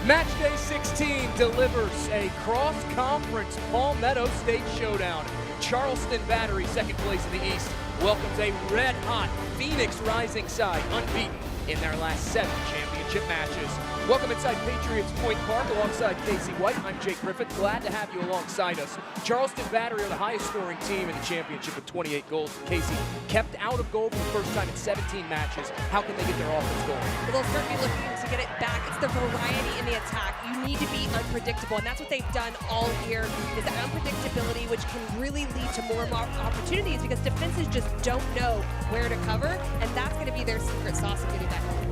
Match day 16 delivers a cross-conference Palmetto State showdown. Charleston Battery, second place in the East, welcomes a red-hot Phoenix Rising side, unbeaten in their last 7 championship matches. Welcome inside Patriots Point Park alongside Casey White. I'm Jake Griffith. Glad to have you alongside us. Charleston Battery are the highest scoring team in the championship with 28 goals. Casey, kept out of goal for the first time in 17 matches. How can they get their offense going? Well, they'll certainly be looking to get it back. It's the variety in the attack. You need to be unpredictable, and that's what they've done all year, is that unpredictability, which can really lead to more and more opportunities because defenses just don't know where to cover, and that's going to be their secret sauce of getting back home.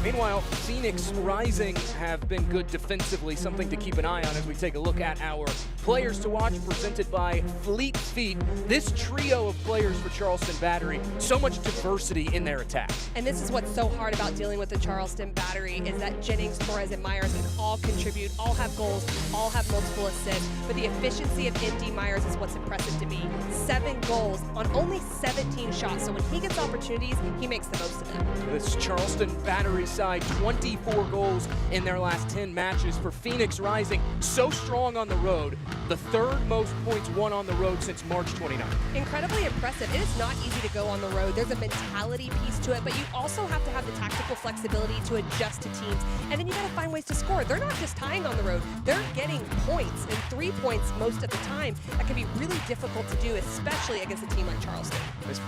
Meanwhile, Phoenix Rising have been good defensively, something to keep an eye on as we take a look at our players to watch, presented by Fleet Feet. This trio of players for Charleston Battery, so much diversity in their attack. And this is what's so hard about dealing with the Charleston Battery, is that Jennings, Torres, and Myers can all contribute, all have goals, all have multiple assists, but the efficiency of Indy Myers is what's impressive to me. 7 goals on only 17 shots, so when he gets opportunities, he makes the most of them. This Charleston Battery side, 24 goals in their last 10 matches. For Phoenix Rising, so strong on the road, the 3rd most points won on the road since March 29th. Incredibly impressive. It is not easy to go on the road. There's a mentality piece to it, but you also have to have the tactical flexibility to adjust to teams. And then you got to find ways to score. They're not just tying on the road. They're getting points, and 3 points most of the time. That can be really difficult to do, especially against a team like Charleston. This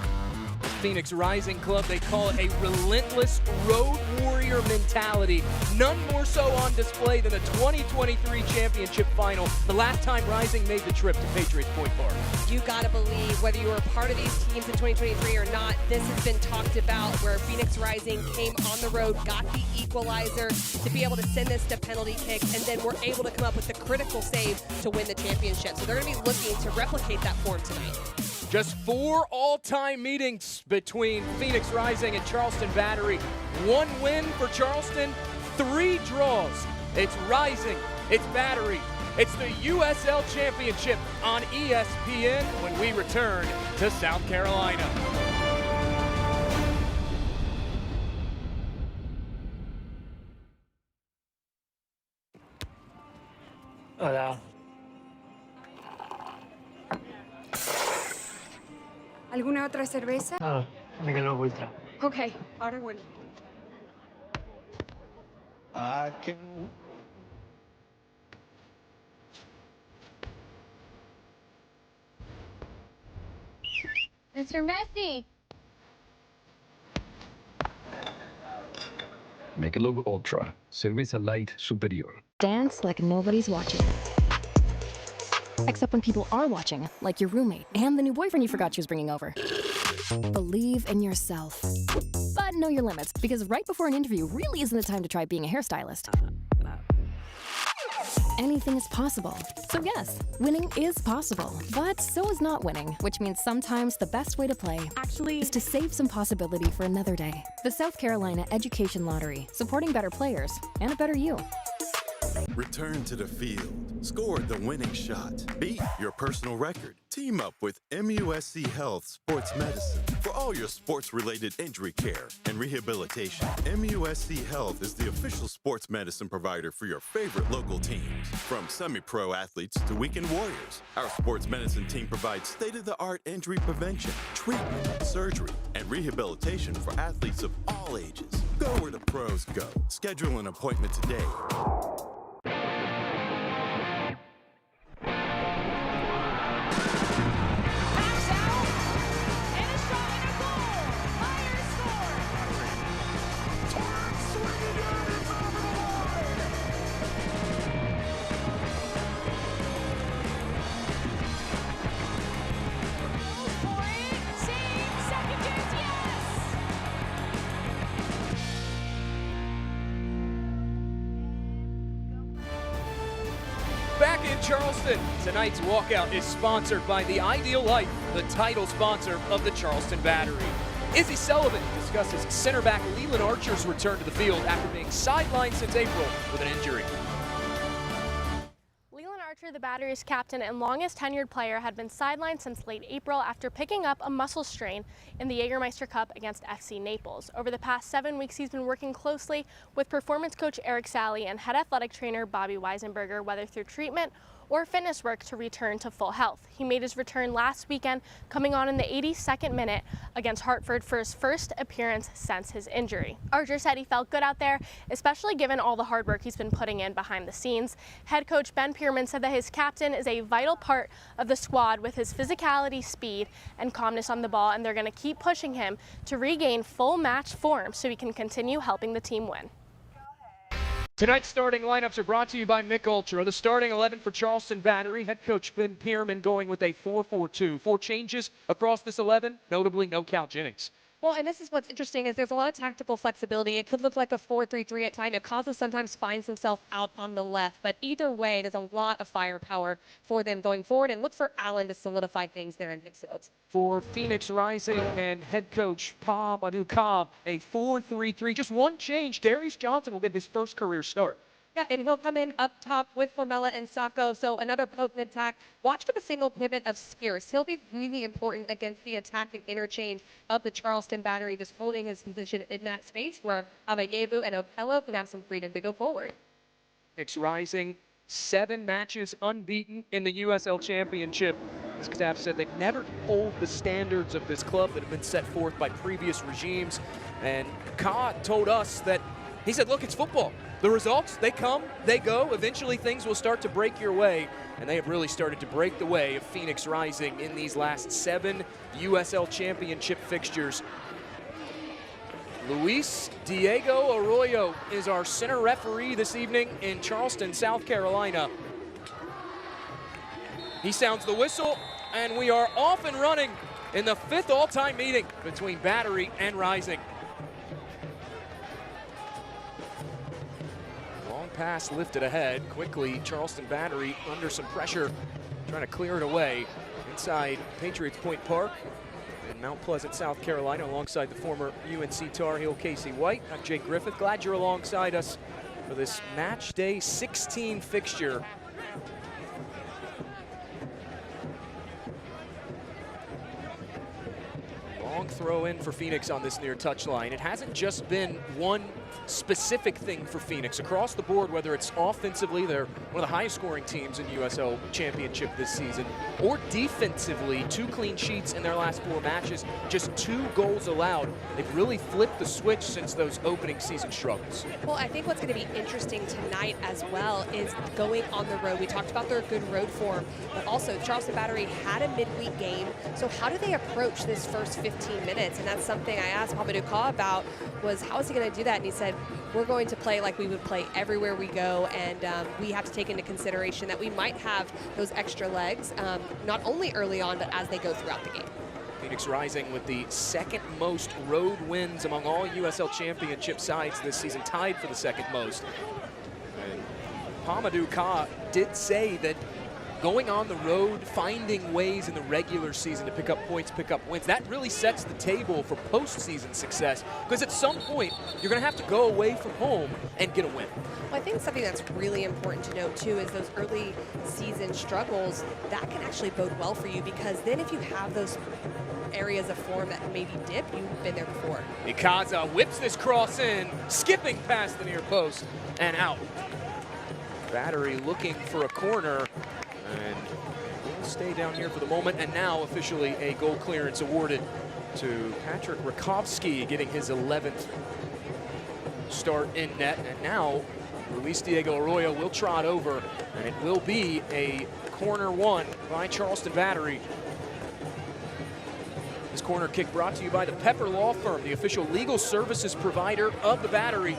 Phoenix Rising club, they call it a relentless road warrior mentality. None more so on display than the 2023 championship final, the last time Rising made the trip to Patriots Point Park. You gotta believe, whether you were a part of these teams in 2023 or not, this has been talked about, where Phoenix Rising came on the road, got the equalizer to be able to send this to penalty kicks, and then were able to come up with the critical save to win the championship. So they're gonna be looking to replicate that form tonight. Just 4 all-time meetings between Phoenix Rising and Charleston Battery. 1 win for Charleston, 3 draws. It's Rising, it's Battery, it's the USL Championship on ESPN when we return to South Carolina. Hola. ¿Alguna otra cerveza? No, Michelob Ultra. Okay, order one. I can... Mr. Messi. Michelob Ultra, cerveza light superior. Dance like nobody's watching. Except when people are watching, like your roommate and the new boyfriend you forgot she was bringing over. Believe in yourself. But know your limits, because right before an interview really isn't the time to try being a hairstylist. Anything is possible. So yes, winning is possible. But so is not winning, which means sometimes the best way to play actually is to save some possibility for another day. The South Carolina Education Lottery, supporting better players and a better you. Return to the field. Score the winning shot. Beat your personal record. Team up with MUSC Health Sports Medicine for all your sports-related injury care and rehabilitation. MUSC Health is the official sports medicine provider for your favorite local teams. From semi-pro athletes to weekend warriors, our sports medicine team provides state-of-the-art injury prevention, treatment, surgery, and rehabilitation for athletes of all ages. Go where the pros go. Schedule an appointment today. Back in Charleston, tonight's walkout is sponsored by The Ideal Life, the title sponsor of the Charleston Battery. Izzy Sullivan discusses center back Leland Archer's return to the field after being sidelined since April with an injury. Leland Archer after the Battery's captain and longest tenured player had been sidelined since late April after picking up a muscle strain in the Jägermeister Cup against FC Naples. Over the past 7 weeks, he's been working closely with performance coach Eric Sally and head athletic trainer Bobby Weisenberger, whether through treatment or fitness work, to return to full health. He made his return last weekend, coming on in the 82nd minute against Hartford for his first appearance since his injury. Archer said he felt good out there, especially given all the hard work he's been putting in behind the scenes. Head coach Ben Pierman said that his captain is a vital part of the squad with his physicality, speed, and calmness on the ball, and they're going to keep pushing him to regain full match form so he can continue helping the team win. Tonight's starting lineups are brought to you by Mick Ultra. The starting 11 for Charleston Battery. Head coach Ben Pierman going with a 4-4-2. 4 changes across this 11, notably no Cal Jennings. Well, and this is what's interesting is there's a lot of tactical flexibility. It could look like a 4-3-3 at times. Akaza sometimes finds himself out on the left, but either way, there's a lot of firepower for them going forward, and look for Allen to solidify things there in midfield. For Phoenix Rising and head coach Pa Madu-Cobb, a 4-3-3. Just one change. Darius Johnson will get his first career start. Yeah, and he'll come in up top with Formella and Sacco, so another potent attack. Watch for the single pivot of Spears. He'll be really important against the attacking interchange of the Charleston Battery, just holding his position in that space where Abayevu and Okello can have some freedom to go forward. Phoenix Rising, 7 matches unbeaten in the USL Championship. This staff said they've never pulled the standards of this club that have been set forth by previous regimes. And Ka told us that, he said, look, it's football. The results, they come, they go. Eventually things will start to break your way, and they have really started to break the way of Phoenix Rising in these last 7 USL Championship fixtures. Luis Diego Arroyo is our center referee this evening in Charleston, South Carolina. He sounds the whistle, and we are off and running in the 5th all-time meeting between Battery and Rising. Pass lifted ahead quickly. Charleston Battery under some pressure, trying to clear it away inside Patriots Point Park in Mount Pleasant, South Carolina, alongside the former UNC Tar Heel Casey White. I'm Jake Griffith. Glad you're alongside us for this match day 16 fixture. Long throw in for Phoenix on this near touchline. It hasn't just been one specific thing for Phoenix. Across the board, whether it's offensively, they're one of the highest scoring teams in USL Championship this season, or defensively, 2 clean sheets in their last 4 matches, just 2 goals allowed. They've really flipped the switch since those opening season struggles. Well, I think what's going to be interesting tonight as well is going on the road. We talked about their good road form, but also Charleston Battery had a midweek game. So how do they approach this first 15 minutes? And that's something I asked Mamadou Ka about, was how is he going to do that? And he said, we're going to play like we would play everywhere we go, and we have to take into consideration that we might have those extra legs, not only early on, but as they go throughout the game. Phoenix Rising with the 2nd most road wins among all USL Championship sides this season, tied for the 2nd most. And Mamadou Ka did say that going on the road, finding ways in the regular season to pick up points, pick up wins, that really sets the table for postseason success, because at some point you're going to have to go away from home and get a win. Well, I think something that's really important to note too is those early season struggles, that can actually bode well for you, because then if you have those areas of form that maybe dip, you've been there before. Ikaza whips this cross in, skipping past the near post and out. Battery looking for a corner, and we'll stay down here for the moment. And now officially a goal clearance awarded to Patrick Rakowski, getting his 11th start in net. And now Luis Diego Arroyo will trot over, and it will be a corner won by Charleston Battery. This corner kick brought to you by the Pepper Law Firm, the official legal services provider of the Battery.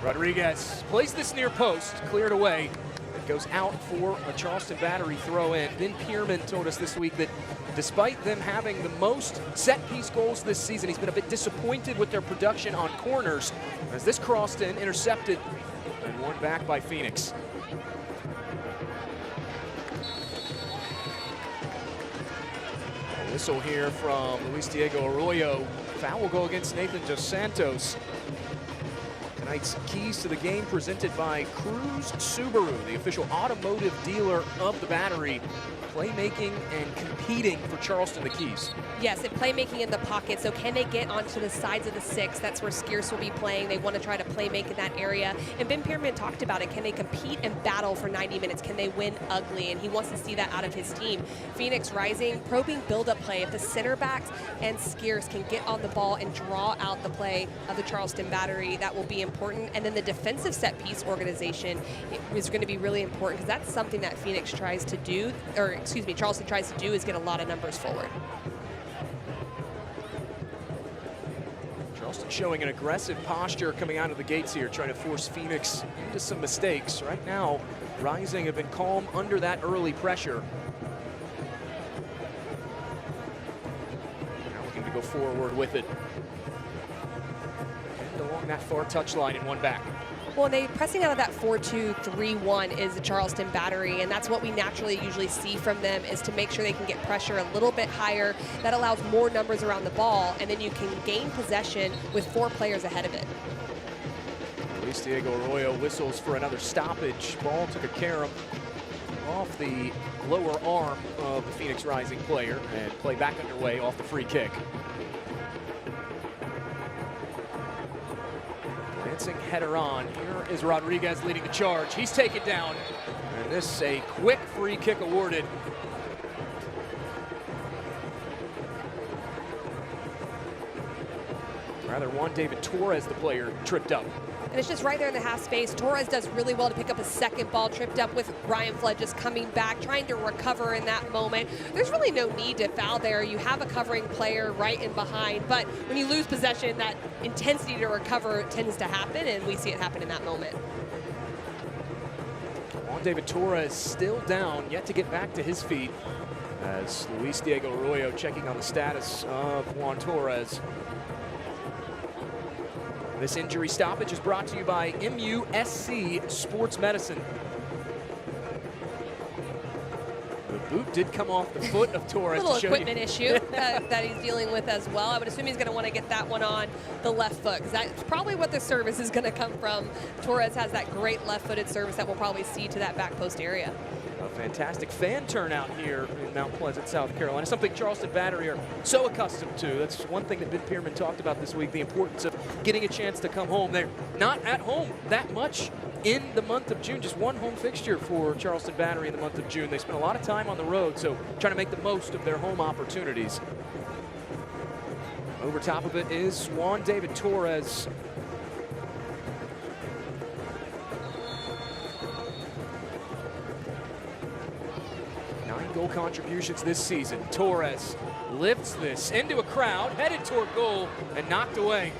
Rodriguez plays this near post, cleared away. It goes out for a Charleston Battery throw in. Ben Pierman told us this week that despite them having the most set-piece goals this season, he's been a bit disappointed with their production on corners, as this crossed in, intercepted, and won back by Phoenix. A whistle here from Luis Diego Arroyo. Foul will go against Nathan Dos Santos. Tonight's keys to the game presented by Cruise Subaru, the official automotive dealer of the Battery. Playmaking and competing for Charleston the keys. Yes, and playmaking in the pocket. So can they get onto the sides of the six? That's where Skeers will be playing. They want to try to play make in that area. And Ben Pierman talked about it. Can they compete and battle for 90 minutes? Can they win ugly? And he wants to see that out of his team. Phoenix Rising, probing build-up play. If the center backs and Skeers can get on the ball and draw out the play of the Charleston Battery, that will be important. And then the defensive set piece organization is going to be really important because that's something that Phoenix tries to do, or excuse me, Charleston tries to do, is get a lot of numbers forward. Charleston showing an aggressive posture coming out of the gates here, trying to force Phoenix into some mistakes. Right now, Rising have been calm under that early pressure. Now looking to go forward with it. And along that far touchline and one back. Well, they pressing out of that 4-2-3-1 is the Charleston Battery, and that's what we naturally usually see from them, is to make sure they can get pressure a little bit higher. That allows more numbers around the ball, and then you can gain possession with 4 players ahead of it. Luis Diego Arroyo whistles for another stoppage. Ball took a carom off the lower arm of the Phoenix Rising player, and play back underway off the free kick. Lancing header on. Here is Rodriguez leading the charge. He's taken down. And this a quick free kick awarded. Rather, Juan David Torres, the player, tripped up. And it's just right there in the half space. Torres does really well to pick up a second ball, tripped up with Ryan Flood just coming back, trying to recover in that moment. There's really no need to foul there. You have a covering player right in behind, but when you lose possession, that intensity to recover tends to happen, and we see it happen in that moment. Juan David Torres still down, yet to get back to his feet, as Luis Diego Arroyo checking on the status of Juan Torres. This injury stoppage is brought to you by MUSC Sports Medicine. The boot did come off the foot of Torres. A little equipment issue that he's dealing with as well. I would assume he's going to want to get that one on the left foot, because that's probably what the service is going to come from. Torres has that great left-footed service that we'll probably see to that back post area. A fantastic fan turnout here in Mount Pleasant, South Carolina. Something Charleston Battery are so accustomed to. That's one thing that Ben Pierman talked about this week, the importance of getting a chance to come home. They're not at home that much in the month of June. Just one home fixture for Charleston Battery in the month of June. They spent a lot of time on the road, so trying to make the most of their home opportunities. Over top of it is Juan David Torres. Goal contributions this season. Torres lifts this into a crowd, headed toward goal, and knocked away.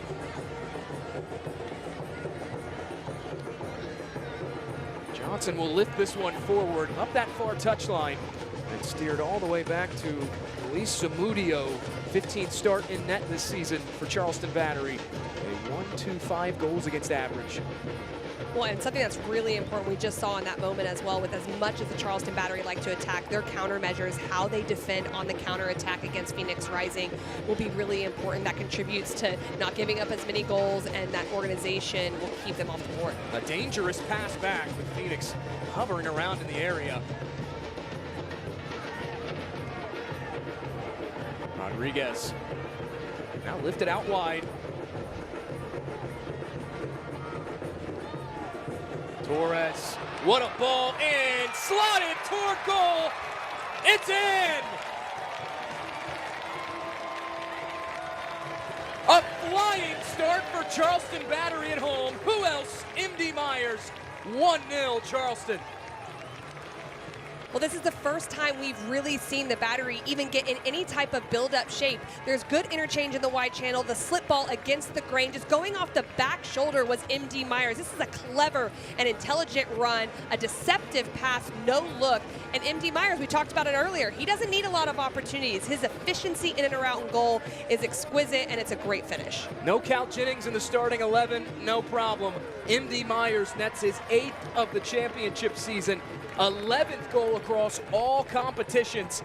Johnson will lift this one forward up that far touchline and steered all the way back to Luis Zamudio. 15th start in net this season for Charleston Battery. A 1-2-5 goals against average. Well, and something that's really important we just saw in that moment as well, with as much as the Charleston Battery like to attack, their countermeasures, how they defend on the counterattack against Phoenix Rising, will be really important. That contributes to not giving up as many goals, and that organization will keep them off the board. A dangerous pass back with Phoenix hovering around in the area. Rodriguez now lifted out wide. Torres, what a ball, in, slotted toward goal, it's in! A flying start for Charleston Battery at home. Who else? MD Myers, 1-0 Charleston. Well, this is the first time we've really seen the Battery even get in any type of build-up shape. There's good interchange in the wide channel. The slip ball against the grain, just going off the back shoulder, was MD Myers. This is a clever and intelligent run, a deceptive pass, no look. And MD Myers, we talked about it earlier, he doesn't need a lot of opportunities. His efficiency in and around goal is exquisite, and it's a great finish. No Cal Jennings in the starting 11, no problem. MD Myers nets his 8th of the championship season. 11th goal across all competitions.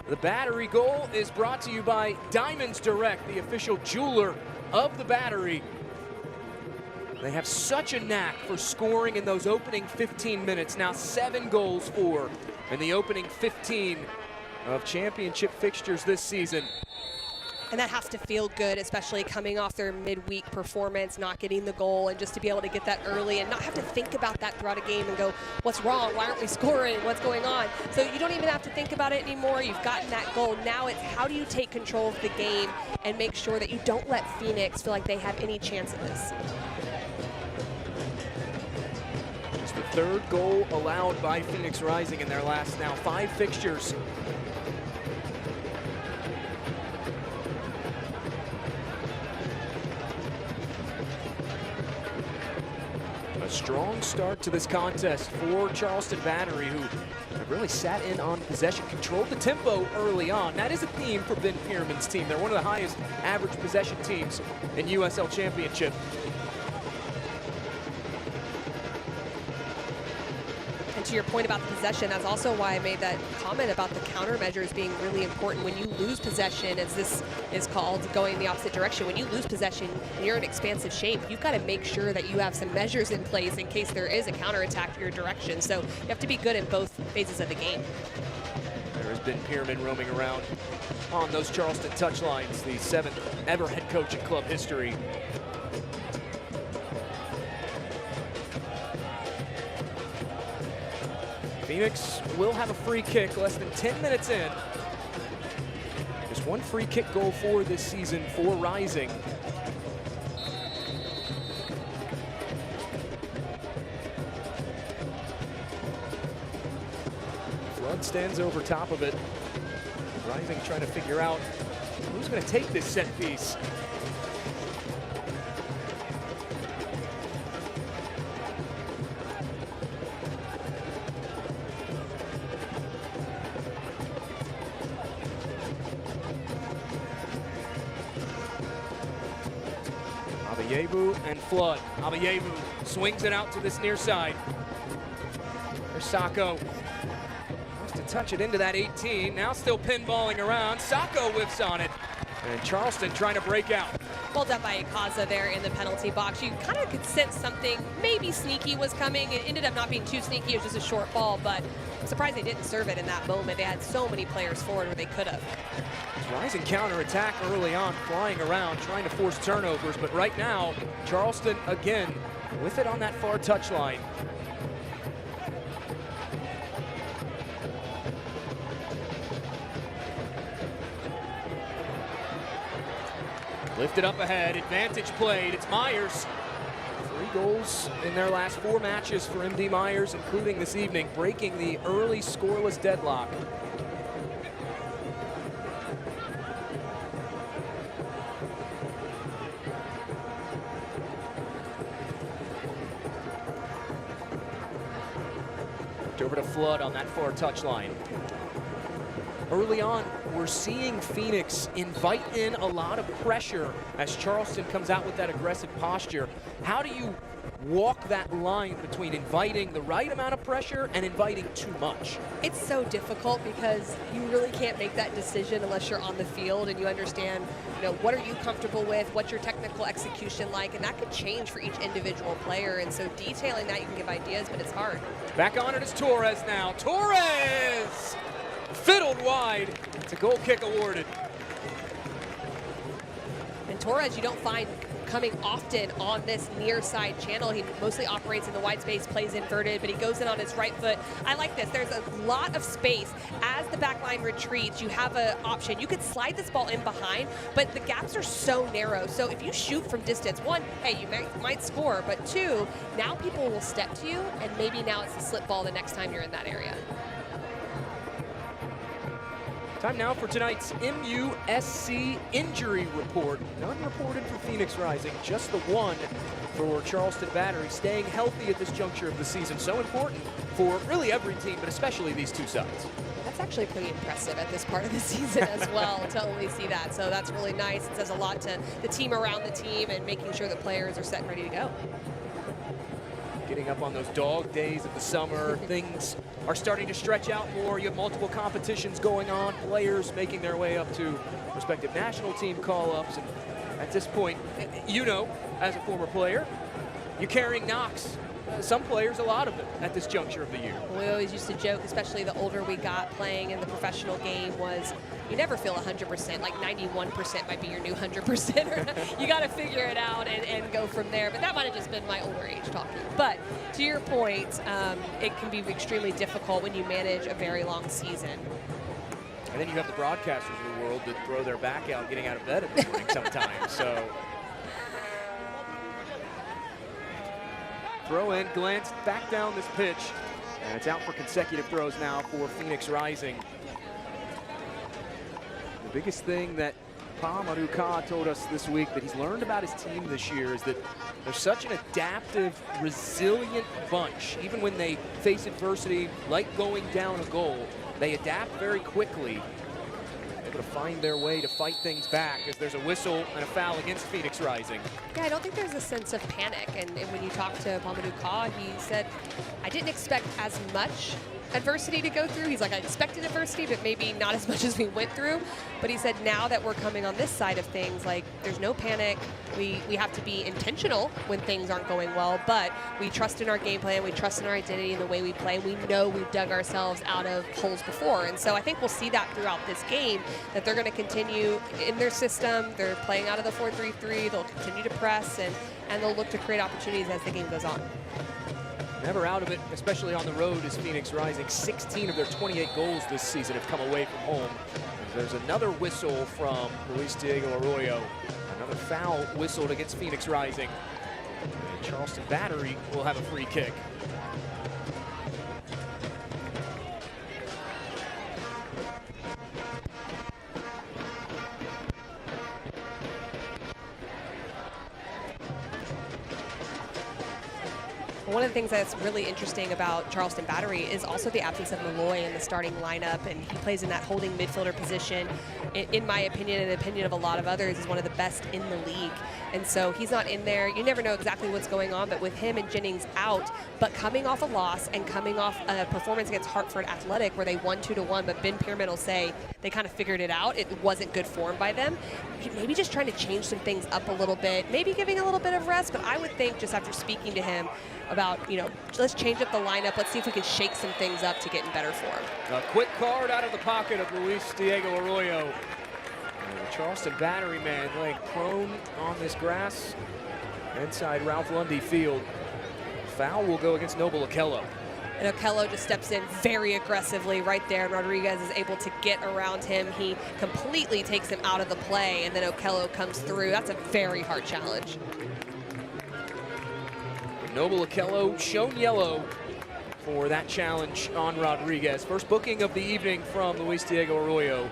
The Battery goal is brought to you by Diamonds Direct, the official jeweler of the Battery. They have such a knack for scoring in those opening 15 minutes. Now 7 goals for in the opening 15 of championship fixtures this season. And that has to feel good, especially coming off their midweek performance, not getting the goal, and just to be able to get that early and not have to think about that throughout a game and go, what's wrong? Why aren't we scoring? What's going on? So you don't even have to think about it anymore. You've gotten that goal. Now it's how do you take control of the game and make sure that you don't let Phoenix feel like they have any chance at this. Just the 3rd goal allowed by Phoenix Rising in their last now 5 fixtures. A strong start to this contest for Charleston Battery, who have really sat in on possession, controlled the tempo early on. That is a theme for Ben Pierman's team. They're one of the highest average possession teams in USL Championship. And to your point about the possession, that's also why I made that comment about the countermeasures being really important. When you lose possession, as this is called, going the opposite direction, when you lose possession and you're in expansive shape, you've got to make sure that you have some measures in place in case there is a counterattack your direction. So you have to be good in both phases of the game. There has been Pierman roaming around on those Charleston touchlines, the 7th ever head coach in club history. Phoenix will have a free kick less than 10 minutes in. Just 1 free kick goal for this season for Rising. Flood stands over top of it. Rising trying to figure out who's going to take this set piece. Abayevu and Flood. Abayevu swings it out to this near side. There's Sacco. Wants to touch it into that 18. Now still pinballing around. Sacco whiffs on it. And Charleston trying to break out. Well done by Ikaza there in the penalty box. You kind of could sense something maybe sneaky was coming. It ended up not being too sneaky. It was just a short ball, but I'm surprised they didn't serve it in that moment. They had so many players forward where they could have. Rising counterattack early on, flying around, trying to force turnovers, but right now, Charleston again with it on that far touchline. Lifted up ahead, advantage played, it's Myers. 3 goals in their last 4 matches for MD Myers, including this evening, breaking the early scoreless deadlock. Over to Flood on that far touchline. Early on, we're seeing Phoenix invite in a lot of pressure as Charleston comes out with that aggressive posture. How do you walk that line between inviting the right amount of pressure and inviting too much? It's so difficult because you really can't make that decision unless you're on the field and you understand, you know, what are you comfortable with, what's your technical execution like, and that could change for each individual player. And so detailing that, you can give ideas, but it's hard. Back on it is Torres now. Torres! Fiddled wide. It's a goal kick awarded. And Torres, you don't find coming often on this near side channel. He mostly operates in the wide space, plays inverted, but he goes in on his right foot. I like this. There's a lot of space. As the back line retreats, you have an option. You could slide this ball in behind, but the gaps are so narrow. So if you shoot from distance, 1, hey, you might score, but 2, now people will step to you, and maybe now it's a slip ball the next time you're in that area. Time now for tonight's MUSC injury report. None reported for Phoenix Rising, just the 1 for Charleston Battery. Staying healthy at this juncture of the season, so important for really every team, but especially these 2 sides. That's actually pretty impressive at this part of the season as well to only see that. So that's really nice. It says a lot to the team around the team and making sure that players are set and ready to go. Getting up on those dog days of the summer, things are starting to stretch out more. You have multiple competitions going on, players making their way up to respective national team call-ups. And at this point, you know, as a former player, you're carrying knocks. Some players, a lot of them, at this juncture of the year. We always used to joke, especially the older we got playing in the professional game, was you never feel 100%. Like 91% might be your new 100%. You got to figure it out and go from there. But that might have just been my older age talking. But to your point, it can be extremely difficult when you manage a very long season. And then you have the broadcasters of the world that throw their back out getting out of bed in the morning sometimes. So throw in, glanced back down this pitch, and it's out for consecutive throws now for Phoenix Rising. The biggest thing that Pamadou Ka told us this week that he's learned about his team this year is that they're such an adaptive, resilient bunch. Even when they face adversity, like going down a goal, they adapt very quickly, able to find their way to fight things back as there's a whistle and a foul against Phoenix Rising. Yeah, I don't think there's a sense of panic. And when you talk to Pamadou Ka, he said, I didn't expect as much adversity to go through. He's like, I expected adversity, but maybe not as much as we went through. But he said now that we're coming on this side of things, like there's no panic. We have to be intentional when things aren't going well, but we trust in our game plan. We trust in our identity and the way we play. We know we've dug ourselves out of holes before. And so I think we'll see that throughout this game, that they're going to continue in their system. They're playing out of the 4-3-3. They'll continue to press and they'll look to create opportunities as the game goes on. Never out of it, especially on the road, is Phoenix Rising. 16 of their 28 goals this season have come away from home. There's another whistle from Luis Diego Arroyo. Another foul whistled against Phoenix Rising. And Charleston Battery will have a free kick. One of the things that's really interesting about Charleston Battery is also the absence of Malloy in the starting lineup, and he plays in that holding midfielder position. In my opinion, and the opinion of a lot of others, is one of the best in the league. And so he's not in there. You never know exactly what's going on, but with him and Jennings out, but coming off a loss and coming off a performance against Hartford Athletic where they won 2-1, but Ben Pierman will say they kind of figured it out. It wasn't good form by them. Maybe just trying to change some things up a little bit, maybe giving a little bit of rest, but I would think just after speaking to him about, let's change up the lineup. Let's see if we can shake some things up to get in better form. A quick card out of the pocket of Luis Diego Arroyo. And the Charleston Battery man laying prone on this grass inside Ralph Lundy Field. Foul will go against Noble Okello. And Okello just steps in very aggressively right there, and Rodriguez is able to get around him. He completely takes him out of the play, and then Okello comes through. That's a very hard challenge. Noble Okello shown yellow for that challenge on Rodriguez. First booking of the evening from Luis Diego Arroyo.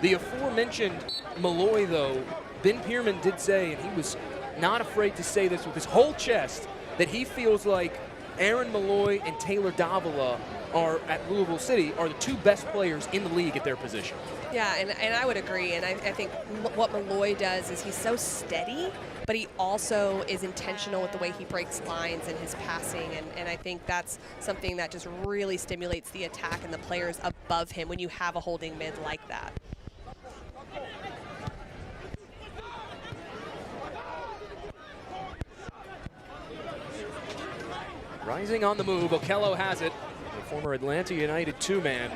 The aforementioned Malloy, though, Ben Pierman did say, and he was not afraid to say this with his whole chest, that he feels like Aaron Malloy and Taylor Davila are at Louisville City are the two best players in the league at their position. Yeah, and I would agree. And I think what Malloy does is he's so steady, but he also is intentional with the way he breaks lines and his passing. And I think that's something that just really stimulates the attack and the players above him when you have a holding mid like that. Rising on the move, Okello has it. The former Atlanta United two-man.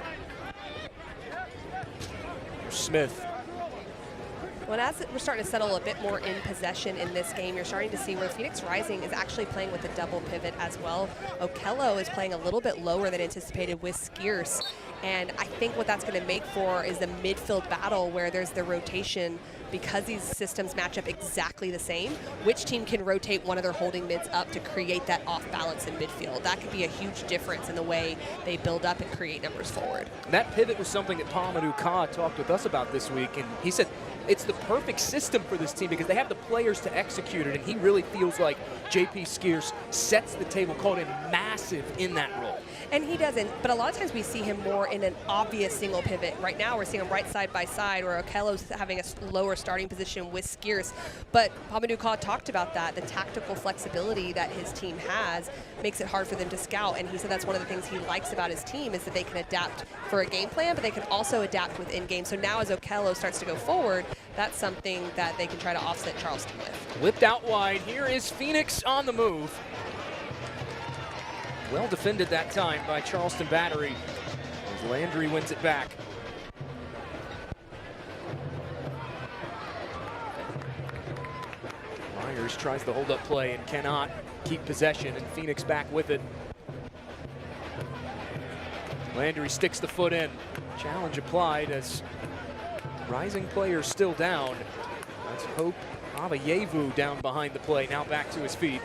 Smith. Well, as we're starting to settle a bit more in possession in this game, you're starting to see where Phoenix Rising is actually playing with a double pivot as well. Okello is playing a little bit lower than anticipated with Skierce. And I think what that's going to make for is the midfield battle where there's the rotation. Because these systems match up exactly the same, which team can rotate one of their holding mids up to create that off balance in midfield? That could be a huge difference in the way they build up and create numbers forward. That pivot was something that Pamadou Ka talked with us about this week, and he said it's the perfect system for this team because they have the players to execute it, and he really feels like J.P. Skierce sets the table, called him massive in that role. And he doesn't, but a lot of times we see him more in an obvious single pivot. Right now we're seeing him right side by side where Okello's having a lower starting position with Skierce. But Pamadou Ka talked about that, the tactical flexibility that his team has makes it hard for them to scout. And he said that's one of the things he likes about his team is that they can adapt for a game plan, but they can also adapt within game. So now as Okello starts to go forward, that's something that they can try to offset Charleston with. Whipped out wide. Here is Phoenix on the move. Well defended that time by Charleston Battery as Landry wins it back. Myers tries the hold-up play and cannot keep possession, and Phoenix back with it. Landry sticks the foot in. Challenge applied as Rising player still down. That's Hope Avayevu down behind the play, now back to his feet.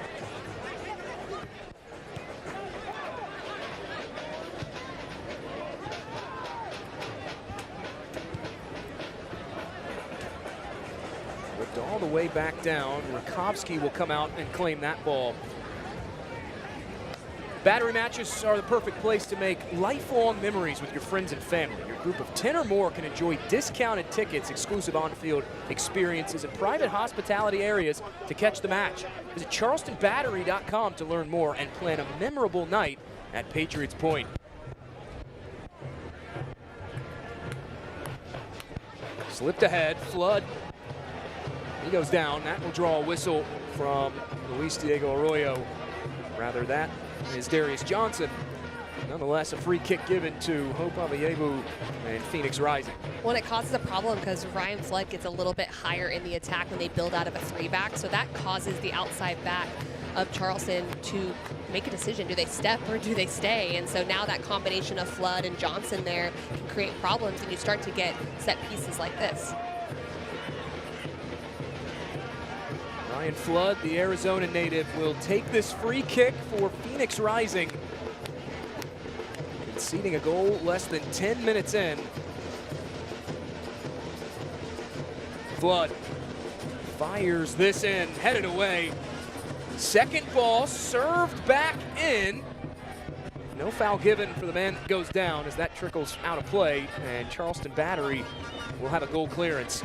Whipped all the way back down. Rakovsky will come out and claim that ball. Battery matches are the perfect place to make lifelong memories with your friends and family. Your group of 10 or more can enjoy discounted tickets, exclusive on-field experiences, and private hospitality areas to catch the match. Visit charlestonbattery.com to learn more and plan a memorable night at Patriots Point. Slipped ahead, Flood. He goes down. That will draw a whistle from Luis Diego Arroyo. Rather, that is Darius Johnson. Nonetheless, a free kick given to Hope Avayevu and Phoenix Rising. Well, it causes a problem because Ryan Flood gets a little bit higher in the attack when they build out of a three-back, so that causes the outside back of Charleston to make a decision. Do they step or do they stay? And so now that combination of Flood and Johnson there can create problems, and you start to get set pieces like this. Ryan Flood, the Arizona native, will take this free kick for Phoenix Rising. Conceding a goal less than 10 minutes in. Flood fires this in, headed away. Second ball served back in. No foul given for the man that goes down as that trickles out of play, and Charleston Battery will have a goal clearance.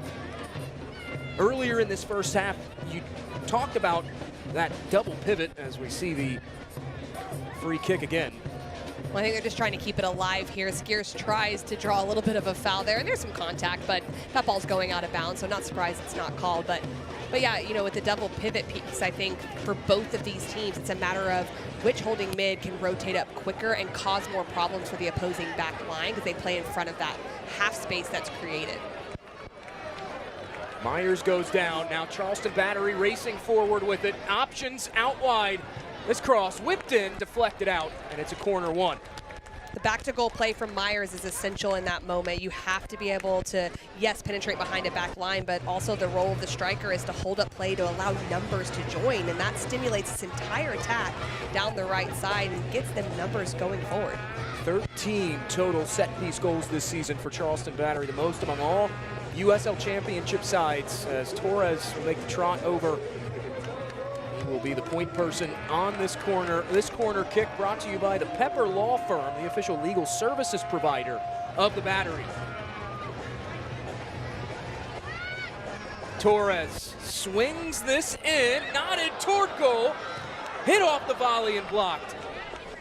Earlier in this first half, you talked about that double pivot as we see the free kick again. Well, I think they're just trying to keep it alive here. Skiers tries to draw a little bit of a foul there, and there's some contact, but that ball's going out of bounds, so not surprised it's not called. But yeah, you know, with the double pivot piece, I think for both of these teams, it's a matter of which holding mid can rotate up quicker and cause more problems for the opposing back line because they play in front of that half space that's created. Myers goes down. Now Charleston Battery racing forward with it. Options out wide. This cross whipped in, deflected out, and it's a corner one. The back-to-goal play from Myers is essential in that moment. You have to be able to, yes, penetrate behind a back line, but also the role of the striker is to hold up play to allow numbers to join, and that stimulates this entire attack down the right side and gets them numbers going forward. 13 total set-piece goals this season for Charleston Battery, the most among all USL Championship sides, as Torres will make the trot over. He will be the point person on this corner. This corner kick brought to you by the Pepper Law Firm, the official legal services provider of the Battery. Torres swings this in, nodded toward goal, hit off the volley and blocked.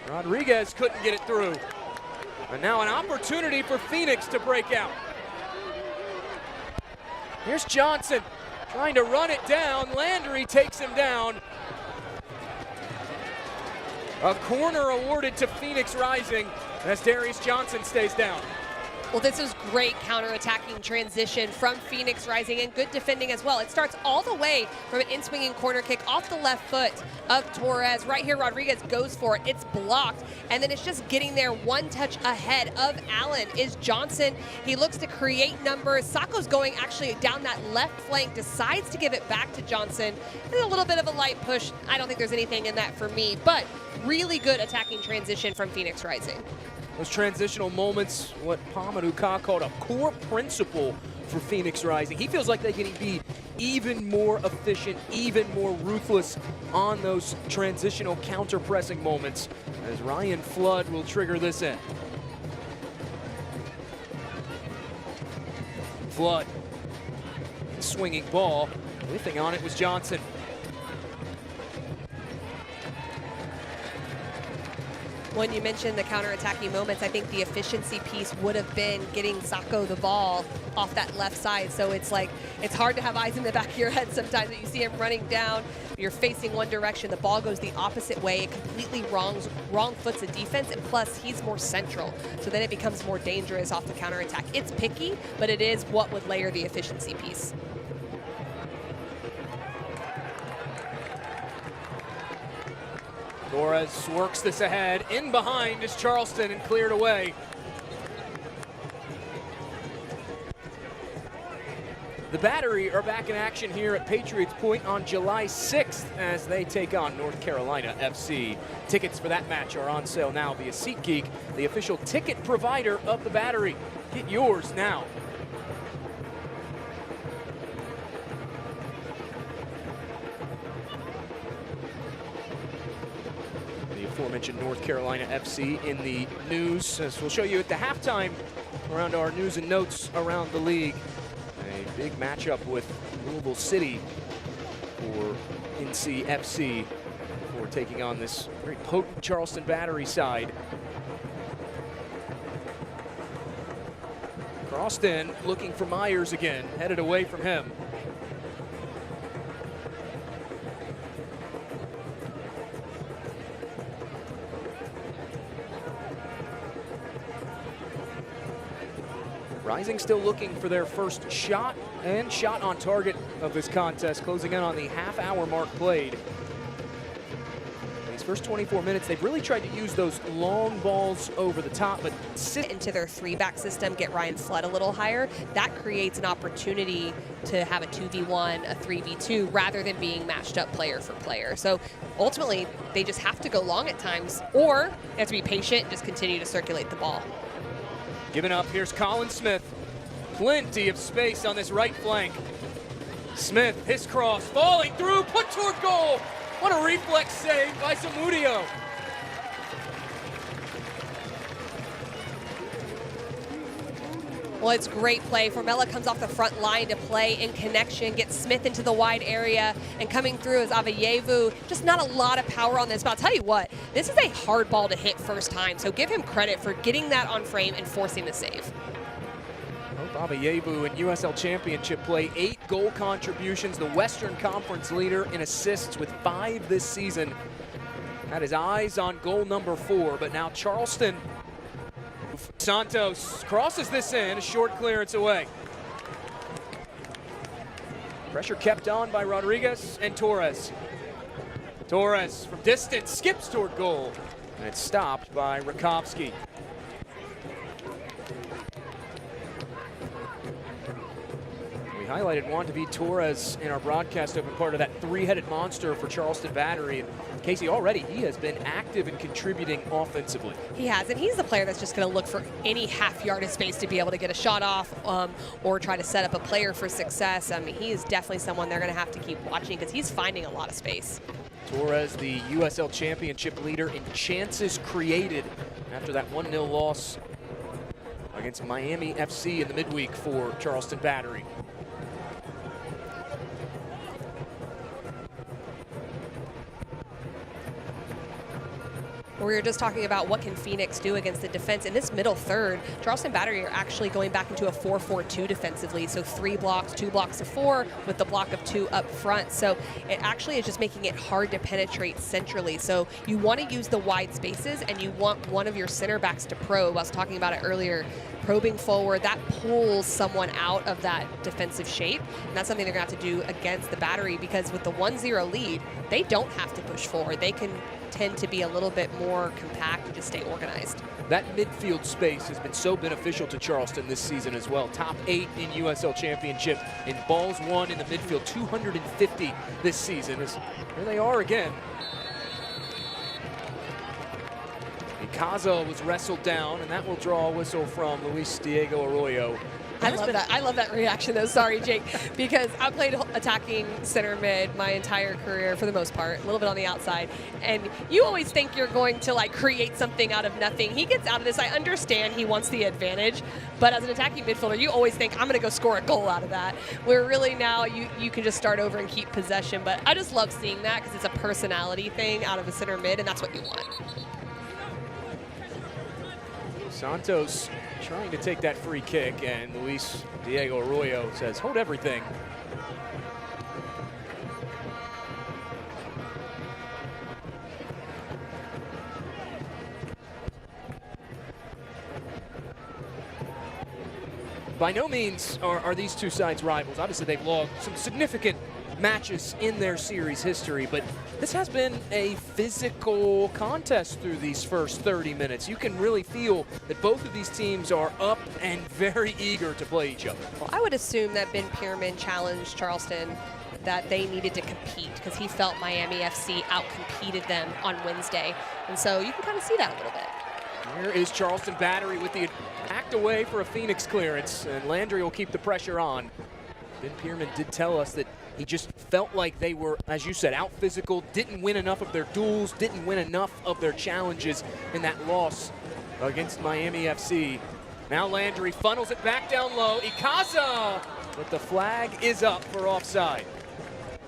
Rodriguez couldn't get it through. And now an opportunity for Phoenix to break out. Here's Johnson trying to run it down. Landry takes him down. A corner awarded to Phoenix Rising as Darius Johnson stays down. Well, this is great counter-attacking transition from Phoenix Rising and good defending as well. It starts all the way from an in-swinging corner kick off the left foot of Torres. Right here, Rodriguez goes for it. It's blocked, and then it's just getting there one touch ahead of Allen is Johnson. He looks to create numbers. Sacco's going actually down that left flank, decides to give it back to Johnson. And a little bit of a light push. I don't think there's anything in that for me, but really good attacking transition from Phoenix Rising. Those transitional moments, what Pamadou Ka called a core principle for Phoenix Rising. He feels like they can be even more efficient, even more ruthless on those transitional counter-pressing moments, as Ryan Flood will trigger this in. Flood, swinging ball, whiffing on it was Johnson. When you mentioned the counter-attacking moments, I think the efficiency piece would have been getting Sacco the ball off that left side. So it's like, it's hard to have eyes in the back of your head sometimes that you see him running down. You're facing one direction, the ball goes the opposite way. It completely wrong foots the defense, and plus he's more central. So then it becomes more dangerous off the counter-attack. It's picky, but it is what would layer the efficiency piece. Torres works this ahead. In behind is Charleston and cleared away. The Battery are back in action here at Patriots Point on July 6th as they take on North Carolina FC. Tickets for that match are on sale now via SeatGeek, the official ticket provider of the Battery. Get yours now. The aforementioned North Carolina FC in the news, as we'll show you at the halftime around our news and notes around the league. A big matchup with Louisville City for NCFC for taking on this very potent Charleston Battery side. Crossed in, looking for Myers again, headed away from him. Rising still looking for their first shot and shot on target of this contest, closing in on the half-hour mark played. These first 24 minutes, they've really tried to use those long balls over the top, but sit into their three-back system, get Ryan Flood a little higher. That creates an opportunity to have a 2v1, a 3v2, rather than being matched up player for player. So ultimately, they just have to go long at times, or they have to be patient and just continue to circulate the ball. Giving up, here's Colin Smith. Plenty of space on this right flank. Smith, his cross, falling through, put toward goal. What a reflex save by Zamudio. Well, it's great play. Formella comes off the front line to play in connection, gets Smith into the wide area, and coming through is Avayevu. Just not a lot of power on this, but I'll tell you what, this is a hard ball to hit first time, so give him credit for getting that on frame and forcing the save. Avayevu in USL Championship play, 8 goal contributions, the Western Conference leader in assists with 5 this season. Had his eyes on goal number 4, but now Charleston. Santos crosses this in, a short clearance away. Pressure kept on by Rodriguez and Torres. Torres from distance skips toward goal, and it's stopped by Rakovsky. We highlighted Juan David Torres in our broadcast open, part of that three-headed monster for Charleston Battery. And Casey, already he has been active and contributing offensively. He has, and he's the player that's just going to look for any half yard of space to be able to get a shot off or try to set up a player for success. I mean, he is definitely someone they're going to have to keep watching because he's finding a lot of space. Torres, the USL Championship leader in chances created after that 1-0 loss against Miami FC in the midweek for Charleston Battery. We were just talking about what can Phoenix do against the defense. In this middle third, Charleston Battery are actually going back into a 4-4-2 defensively. So 3 blocks, 2 blocks of 4 with the block of 2 up front. So it actually is just making it hard to penetrate centrally. So you want to use the wide spaces and you want one of your center backs to probe. I was talking about it earlier. Probing forward, that pulls someone out of that defensive shape. And that's something they're going to have to do against the Battery because with the 1-0 lead, they don't have to push forward. They can tend to be a little bit more compact and just stay organized. That midfield space has been so beneficial to Charleston this season as well. Top 8 in USL Championship in balls won in the midfield, 250 this season. Here they are again. Icaza was wrestled down, and that will draw a whistle from Luis Diego Arroyo. I love that. I love that reaction, though. Sorry, Jake, because I played attacking center mid my entire career for the most part, a little bit on the outside. And you always think you're going to like create something out of nothing. He gets out of this. I understand he wants the advantage, but as an attacking midfielder, you always think I'm going to go score a goal out of that. Where really now you can just start over and keep possession. But I just love seeing that because it's a personality thing out of a center mid, and that's what you want. Santos trying to take that free kick, and Luis Diego Arroyo says, hold everything. By no means are these two sides rivals. Obviously, they've logged some significant matches in their series history, but this has been a physical contest through these first 30 minutes. You can really feel that both of these teams are up and very eager to play each other. Well, I would assume that Ben Pierman challenged Charleston that they needed to compete because he felt Miami FC outcompeted them on Wednesday. And so you can kind of see that a little bit. Here is Charleston Battery with the act away for a Phoenix clearance, and Landry will keep the pressure on. Ben Pierman did tell us that he just felt like they were, as you said, out physical, didn't win enough of their duels, didn't win enough of their challenges in that loss against Miami FC. Now Landry funnels it back down low. Ikaza, but the flag is up for offside.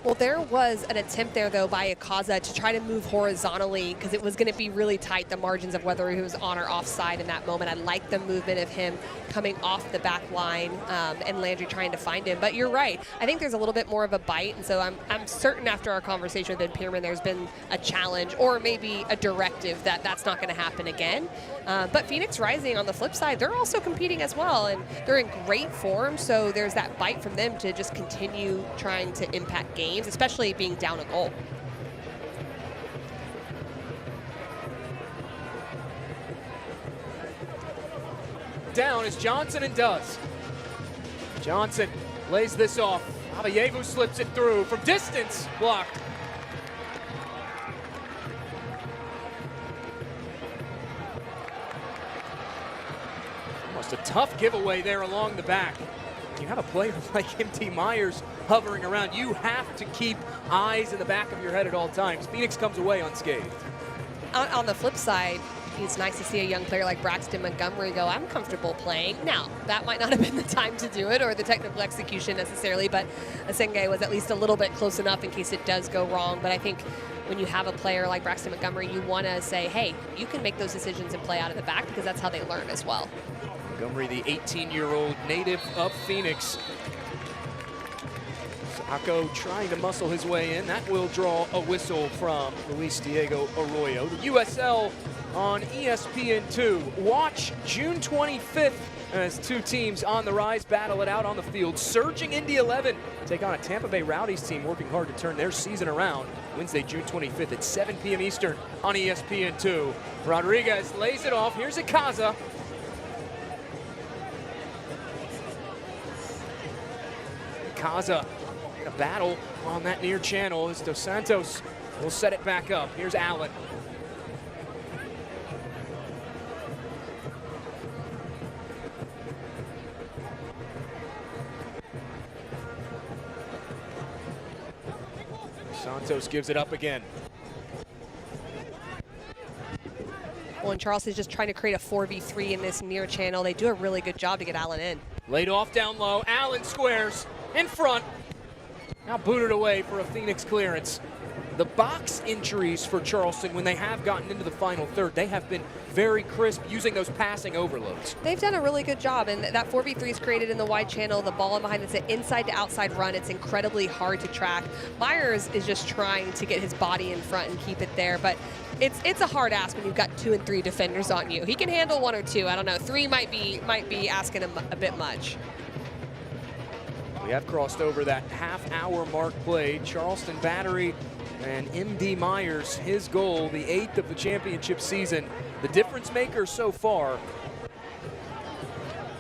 Well, there was an attempt there, though, by Ikaza to try to move horizontally because it was going to be really tight, the margins of whether he was on or offside in that moment. I like the movement of him coming off the back line and Landry trying to find him. But you're right. I think there's a little bit more of a bite, and so I'm certain after our conversation with Ben Pierman there's been a challenge or maybe a directive that that's not going to happen again. But Phoenix Rising, on the flip side, they're also competing as well, and they're in great form, so there's that bite from them to just continue trying to impact games, especially being down a goal. Down is Johnson and does. Johnson lays this off. Avayevu slips it through from distance, blocked. Almost a tough giveaway there along the back. You have a player like M.T. Myers hovering around. You have to keep eyes in the back of your head at all times. Phoenix comes away unscathed. On the flip side, it's nice to see a young player like Braxton Montgomery go, I'm comfortable playing. Now, that might not have been the time to do it or the technical execution necessarily, but Asenge was at least a little bit close enough in case it does go wrong. But I think when you have a player like Braxton Montgomery, you want to say, hey, you can make those decisions and play out of the back because that's how they learn as well. Montgomery, the 18-year-old native of Phoenix. Sacco trying to muscle his way in. That will draw a whistle from Luis Diego Arroyo. The USL on ESPN2. Watch June 25th as two teams on the rise battle it out on the field. Surging Indy 11 take on a Tampa Bay Rowdies team working hard to turn their season around. Wednesday, June 25th at 7 p.m. Eastern on ESPN2. Rodriguez lays it off. Here's Ikaza. Ikaza in a battle on that near channel as Dos Santos will set it back up. Here's Allen. Santos gives it up again. Well, and Charleston's just trying to create a 4v3 in this near channel. They do a really good job to get Allen in. Laid off down low. Allen squares in front. Now booted away for a Phoenix clearance. The box injuries for Charleston when they have gotten into the final third, they have been very crisp using those passing overloads. They've done a really good job, and that 4v3 is created in the wide channel. The ball in behind, it's an inside to outside run. It's incredibly hard to track. Myers is just trying to get his body in front and keep it there, but it's a hard ask when you've got 2 and 3 defenders on you. He can handle 1 or 2. I don't know. 3 might be asking him a bit much. We have crossed over that half-hour mark played. Charleston Battery and M.D. Myers, his goal, the 8th of the championship season. The difference maker so far.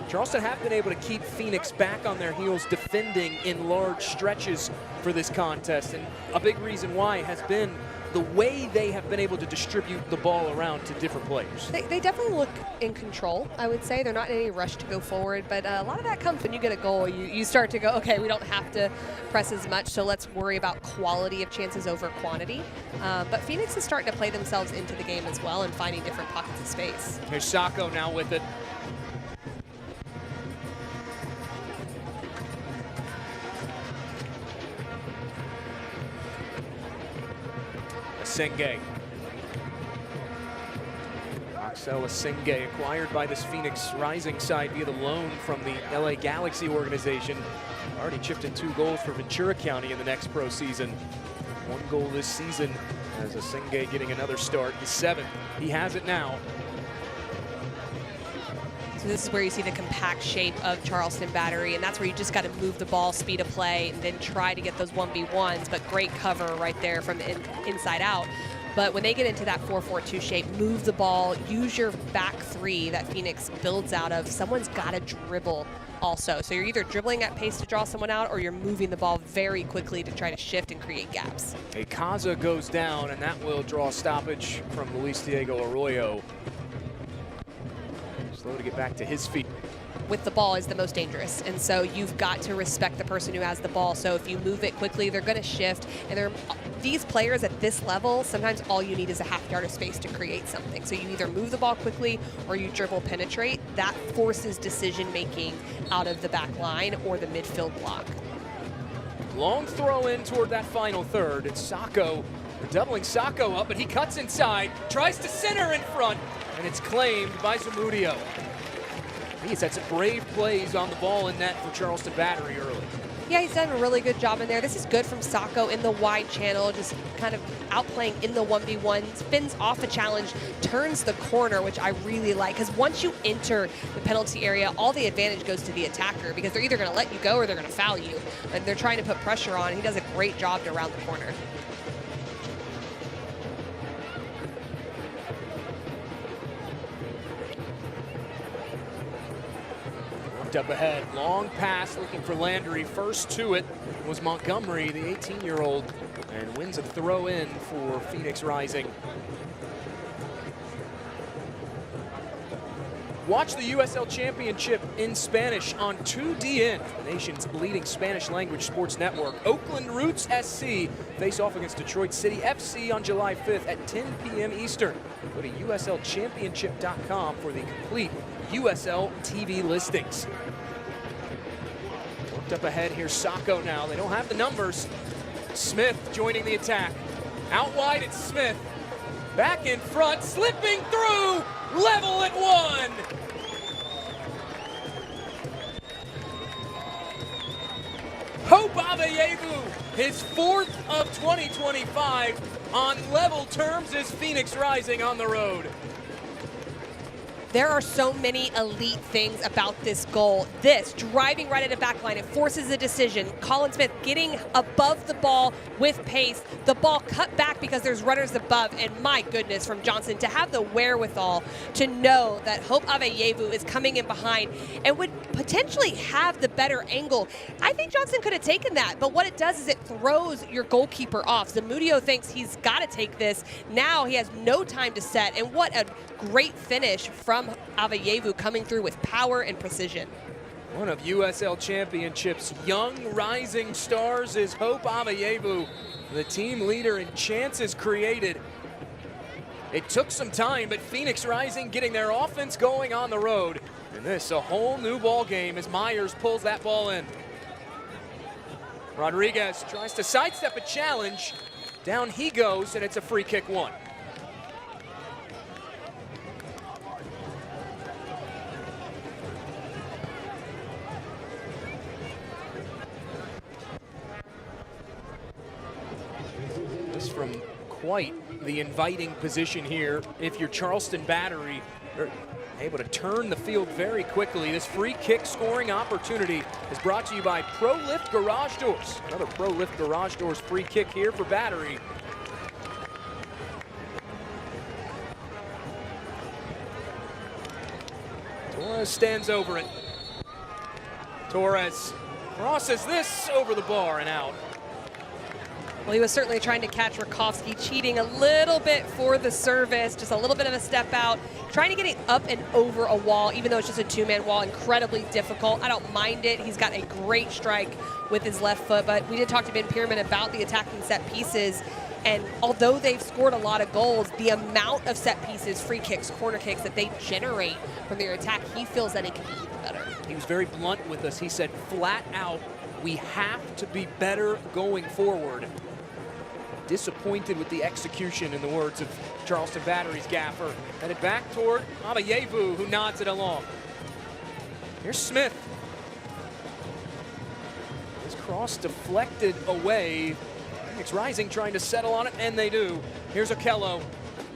Charleston have been able to keep Phoenix back on their heels defending in large stretches for this contest. And a big reason why has been the way they have been able to distribute the ball around to different players. They definitely look in control, I would say. They're not in any rush to go forward, but a lot of that comes when you get a goal. You start to go, okay, we don't have to press as much, so let's worry about quality of chances over quantity. But Phoenix is starting to play themselves into the game as well and finding different pockets of space. Here's Sacco now with it. Senge. Knocks USL Asenge, acquired by this Phoenix Rising side via the loan from the LA Galaxy organization. Already chipped in 2 goals for Ventura County in the next pro season. 1 goal this season as Asenge getting another start. The 7th, he has it now. So this is where you see the compact shape of Charleston Battery, and that's where you just got to move the ball, speed of play, and then try to get those 1v1s, but great cover right there from the inside out. But when they get into that 4-4-2 shape, move the ball, use your back 3 that Phoenix builds out of. Someone's got to dribble also. So you're either dribbling at pace to draw someone out, or you're moving the ball very quickly to try to shift and create gaps. A Kaza goes down, and that will draw stoppage from Luis Diego Arroyo. Slow to get back to his feet. With the ball is the most dangerous, and so you've got to respect the person who has the ball. So if you move it quickly, they're going to shift, and these players at this level, sometimes all you need is a half yard of space to create something. So you either move the ball quickly or you dribble penetrate. That forces decision making out of the back line or the midfield block. Long throw in toward that final third. It's Sacco. They're doubling Sacco up, but he cuts inside, tries to center in front, and it's claimed by Zamudio. He's had some brave plays on the ball in net for Charleston Battery early. Yeah, he's done a really good job in there. This is good from Sacco in the wide channel, just kind of outplaying in the 1v1, spins off a challenge, turns the corner, which I really like, because once you enter the penalty area, all the advantage goes to the attacker, because they're either going to let you go or they're going to foul you, and they're trying to put pressure on. He does a great job to round the corner. Up ahead, long pass looking for Landry. First to it was Montgomery, the 18-year-old, and wins a throw in for Phoenix Rising. Watch the USL Championship in Spanish on 2DN, the nation's leading Spanish language sports network. Oakland Roots SC face off against Detroit City FC on July 5th at 10 p.m. Eastern. Go to uslchampionship.com for the complete USL TV listings. Worked up ahead here, Sacco now. They don't have the numbers. Smith joining the attack. Out wide, it's Smith. Back in front, slipping through, level at 1. Hope Aveyevu, his 4th of 2025 on level terms as Phoenix Rising on the road. There are so many elite things about this goal. This, driving right at a back line, it forces a decision. Colin Smith getting above the ball with pace. The ball cut back because there's runners above, and my goodness, from Johnson to have the wherewithal to know that Hope Aveyevu is coming in behind and would potentially have the better angle. I think Johnson could have taken that, but what it does is it throws your goalkeeper off. Zamudio thinks he's got to take this. Now he has no time to set, and what a great finish from Aveyevu, coming through with power and precision. One of USL Championship's young rising stars is Hope Aveyevu, the team leader in chances created. It took some time, but Phoenix Rising getting their offense going on the road. And this, a whole new ball game as Myers pulls that ball in. Rodriguez tries to sidestep a challenge. Down he goes, and it's a free kick 1. From quite the inviting position here. If you're Charleston Battery, they're able to turn the field very quickly. This free kick scoring opportunity is brought to you by Pro Lift Garage Doors. Another Pro Lift Garage Doors free kick here for Battery. Torres stands over it. Torres crosses this over the bar and out. Well, he was certainly trying to catch Rakowski, cheating a little bit for the service, just a little bit of a step out, trying to get it up and over a wall, even though it's just a 2-man wall, incredibly difficult. I don't mind it. He's got a great strike with his left foot, but we did talk to Ben Pierman about the attacking set pieces, and although they've scored a lot of goals, the amount of set pieces, free kicks, corner kicks that they generate from their attack, he feels that it can be even better. He was very blunt with us. He said, flat out, we have to be better going forward. disappointed with the execution, in the words of Charleston Battery's gaffer. Headed back toward Abayevu, who nods it along. Here's Smith. His cross deflected away. Phoenix Rising trying to settle on it, and they do. Here's Okello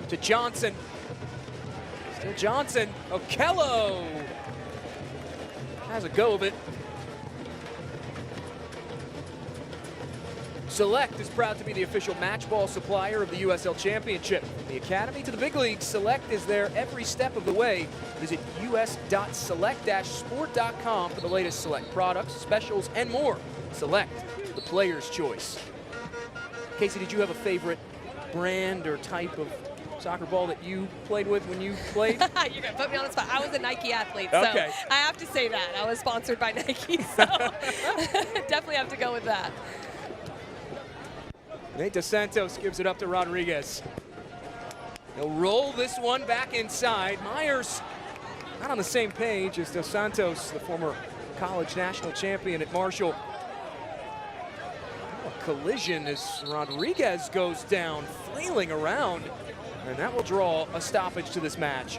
to Johnson. Still Johnson. Okello has a go of it. Select is proud to be the official match ball supplier of the USL Championship. From the Academy to the big leagues, Select is there every step of the way. Visit us.select-sport.com for the latest Select products, specials, and more. Select, the player's choice. Casey, did you have a favorite brand or type of soccer ball that you played with when you played? You're going to put me on the spot. I was a Nike athlete, okay. So I have to say that. I was sponsored by Nike, so definitely have to go with that. Nate Dos Santos gives it up to Rodriguez. He'll roll this one back inside. Myers not on the same page as Dos Santos, the former college national champion at Marshall. A collision as Rodriguez goes down, flailing around, and that will draw a stoppage to this match.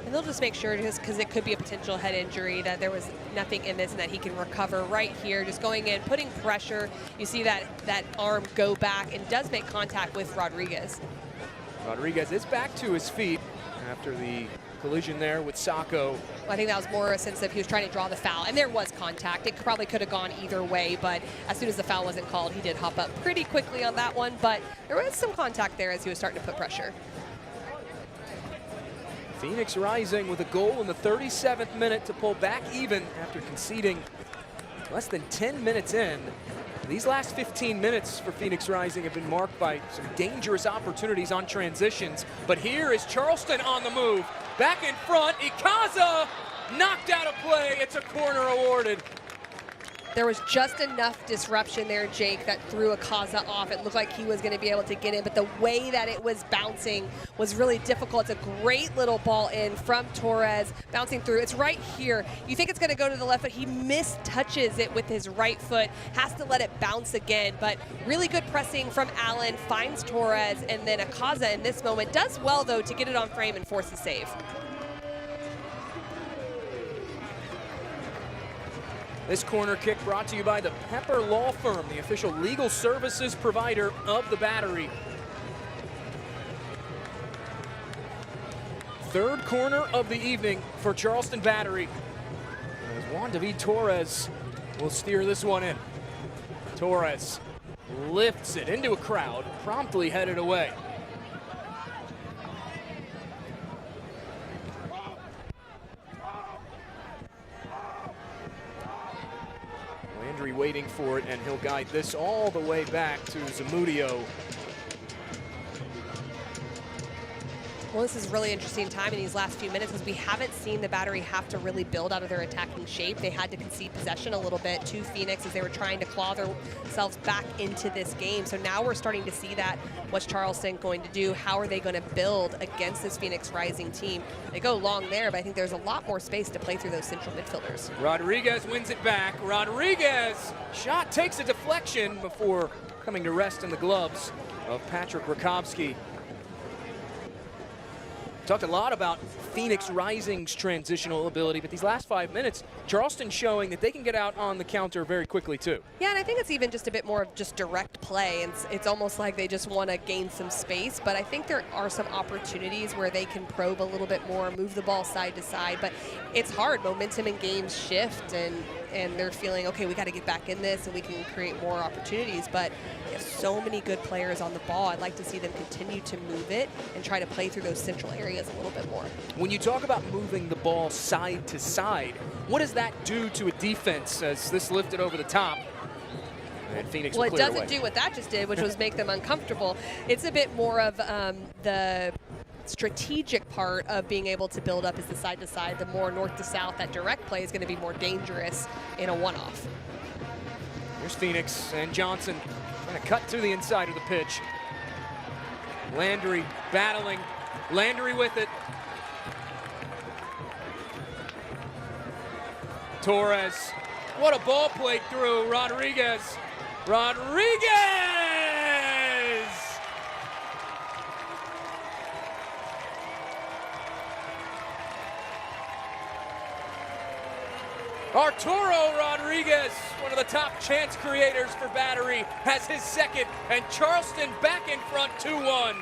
And they'll just make sure, just because it could be a potential head injury, that there was nothing in this and that he can recover right here. Just going in, putting pressure. You see that arm go back and does make contact with Rodriguez. Rodriguez is back to his feet after the collision there with Sacco. I think that was more a sense of he was trying to draw the foul, and there was contact. It probably could have gone either way, but as soon as the foul wasn't called, he did hop up pretty quickly on that one, but there was some contact there as he was starting to put pressure. Phoenix Rising with a goal in the 37th minute to pull back even after conceding less than 10 minutes in. These last 15 minutes for Phoenix Rising have been marked by some dangerous opportunities on transitions. But here is Charleston on the move. Back in front, Ikaza knocked out of play. It's a corner awarded. There was just enough disruption there, Jake, that threw Ikaza off. It looked like he was going to be able to get in, but the way that it was bouncing was really difficult. It's a great little ball in from Torres, bouncing through. It's right here. You think it's going to go to the left, but he mistouches it with his right foot, has to let it bounce again, but really good pressing from Allen, finds Torres, and then Ikaza in this moment does well, though, to get it on frame and force the save. This corner kick brought to you by the Pepper Law Firm, the official legal services provider of the Battery. Third corner of the evening for Charleston Battery. As Juan David Torres will steer this one in. Torres lifts it into a crowd, promptly headed away. Landry waiting for it, and he'll guide this all the way back to Zamudio. Well, this is a really interesting time in these last few minutes because we haven't seen the Battery have to really build out of their attacking shape. They had to concede possession a little bit to Phoenix as they were trying to claw themselves back into this game. So now we're starting to see that. What's Charleston going to do? How are they going to build against this Phoenix Rising team? They go long there, but I think there's a lot more space to play through those central midfielders. Rodriguez wins it back. Rodriguez shot takes a deflection before coming to rest in the gloves of Patrick Rakowski. Talked a lot about Phoenix Rising's transitional ability, but these last 5 minutes, Charleston showing that they can get out on the counter very quickly too. Yeah, and I think it's even just a bit more of just direct play, and it's almost like they just want to gain some space, but I think there are some opportunities where they can probe a little bit more, move the ball side to side, but it's hard. Momentum in games shift, and they're feeling, okay, we got to get back in this and we can create more opportunities, but they have so many good players on the ball. I'd like to see them continue to move it and try to play through those central areas a little bit more. When you talk about moving the ball side to side, what does that do to a defense as this lifted over the top? And Phoenix Well, it doesn't away. do what that just did, which was make them uncomfortable. It's a bit more of the strategic part of being able to build up is the side to side. The more north to south, that direct play is going to be more dangerous in a one-off. Here's Phoenix and Johnson trying to cut to the inside of the pitch. Landry battling. Landry with it. Torres. What a ball played through. Rodriguez Rodriguez! Arturo Rodriguez, one of the top chance creators for Battery, has his second, and Charleston back in front 2-1.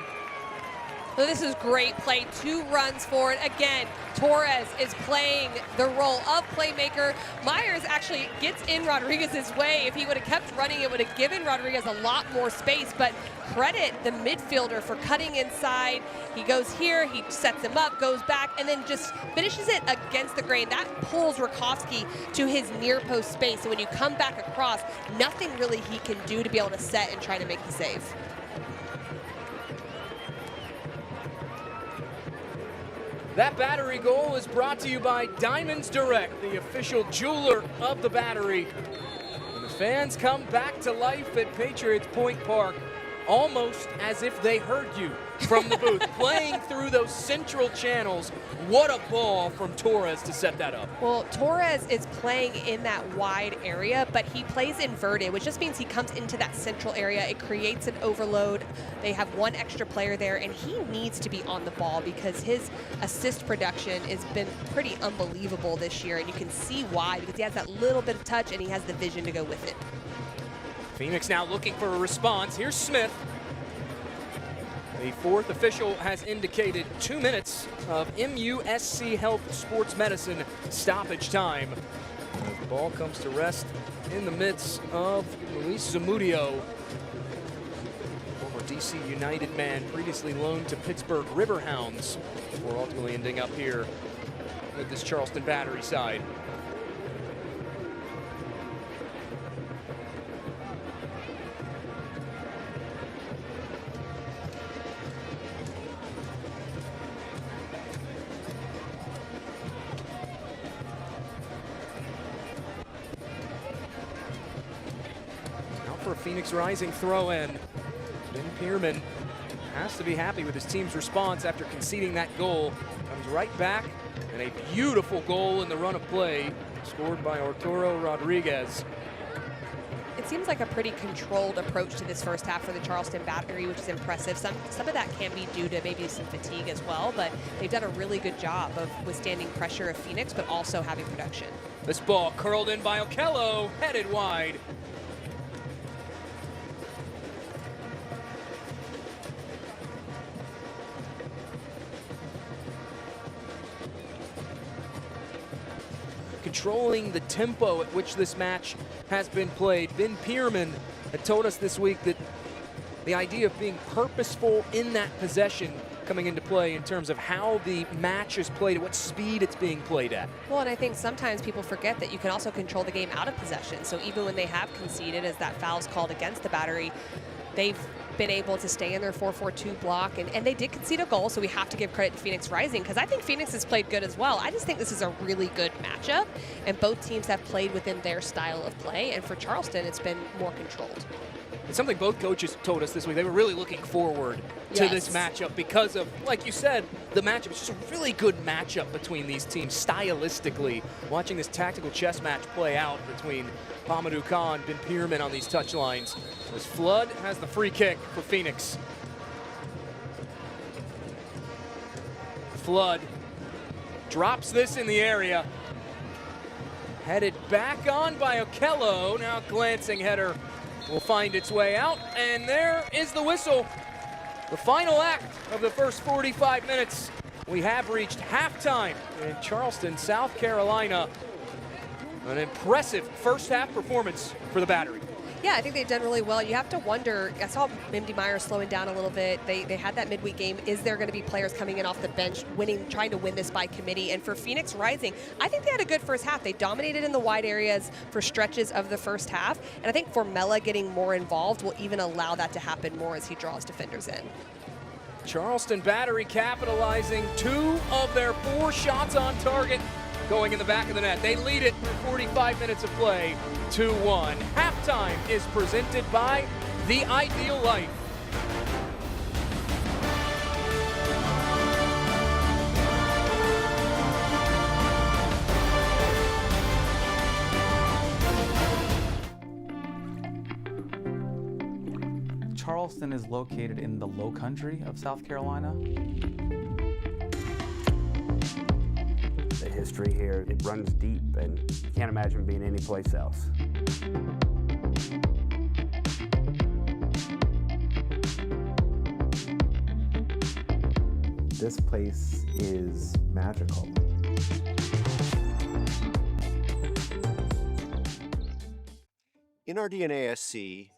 So this is great play, 2 runs for it. Again, Torres is playing the role of playmaker. Myers actually gets in Rodriguez's way. If he would have kept running, it would have given Rodriguez a lot more space, but credit the midfielder for cutting inside. He goes here, he sets him up, goes back, and then just finishes it against the grain. That pulls Rakowski to his near post space, and when you come back across, nothing really he can do to be able to set and try to make the save. That Battery goal is brought to you by Diamonds Direct, the official jeweler of the Battery. And the fans come back to life at Patriots Point Park, almost as if they heard you from the booth, playing through those central channels. What a ball from Torres to set that up. Well, Torres is playing in that wide area, but he plays inverted, which just means he comes into that central area. It creates an overload. They have 1 extra player there, and he needs to be on the ball because his assist production has been pretty unbelievable this year, and you can see why, because he has that little bit of touch and he has the vision to go with it. Phoenix now looking for a response. Here's Smith. The 4th official has indicated 2 minutes of MUSC Health Sports Medicine stoppage time. As the ball comes to rest in the midst of Luis Zamudio, former DC United man, previously loaned to Pittsburgh Riverhounds, before ultimately ending up here with this Charleston Battery side. For a Phoenix Rising throw-in. Ben Pierman has to be happy with his team's response after conceding that goal. Comes right back, and a beautiful goal in the run of play, scored by Arturo Rodriguez. It seems like a pretty controlled approach to this first half for the Charleston Battery, which is impressive. Some of that can be due to maybe some fatigue as well, but they've done a really good job of withstanding pressure of Phoenix, but also having production. This ball curled in by Okello, headed wide. Controlling the tempo at which this match has been played. Ben Pierman had told us this week that the idea of being purposeful in that possession coming into play in terms of how the match is played, at what speed it's being played at. Well, and I think sometimes people forget that you can also control the game out of possession. So even when they have conceded, as that foul's called against the Battery, they've been able to stay in their 4-4-2 block, and they did concede a goal, so we have to give credit to Phoenix Rising, because I think Phoenix has played good as well. I just think this is a really good matchup, and both teams have played within their style of play, and for Charleston, it's been more controlled. It's something both coaches told us this week. They were really looking forward to this matchup because of, like you said, the matchup. It's just a really good matchup between these teams stylistically. Watching this tactical chess match play out between Pamadou Khan, Ben Pierman on these touch lines. As Flood has the free kick for Phoenix. Flood drops this in the area. Headed back on by Okello. Now glancing header will find its way out, and there is the whistle. The final act of the first 45 minutes. We have reached halftime in Charleston, South Carolina. An impressive first half performance for the Battery. Yeah, I think they've done really well. You have to wonder, I saw Mindy Myers slowing down a little bit. They had that midweek game. Is there going to be players coming in off the bench trying to win this by committee? And for Phoenix Rising, I think they had a good first half. They dominated in the wide areas for stretches of the first half. And I think Formella getting more involved will even allow that to happen more as he draws defenders in. Charleston Battery capitalizing 2 of their 4 shots on target going in the back of the net. They lead it through 45 minutes of play, 2-1. Halftime is presented by The Ideal Life. Charleston is located in the low country of South Carolina. The history here, it runs deep, and you can't imagine being anyplace else. This place is magical. NRDNASC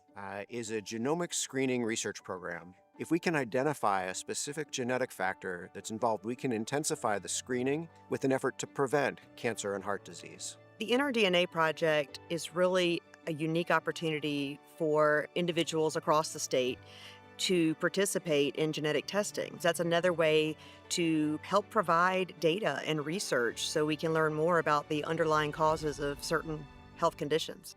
is a genomic screening research program. If we can identify a specific genetic factor that's involved, we can intensify the screening with an effort to prevent cancer and heart disease. The NRDNA project is really a unique opportunity for individuals across the state to participate in genetic testing. That's another way to help provide data and research so we can learn more about the underlying causes of certain health conditions.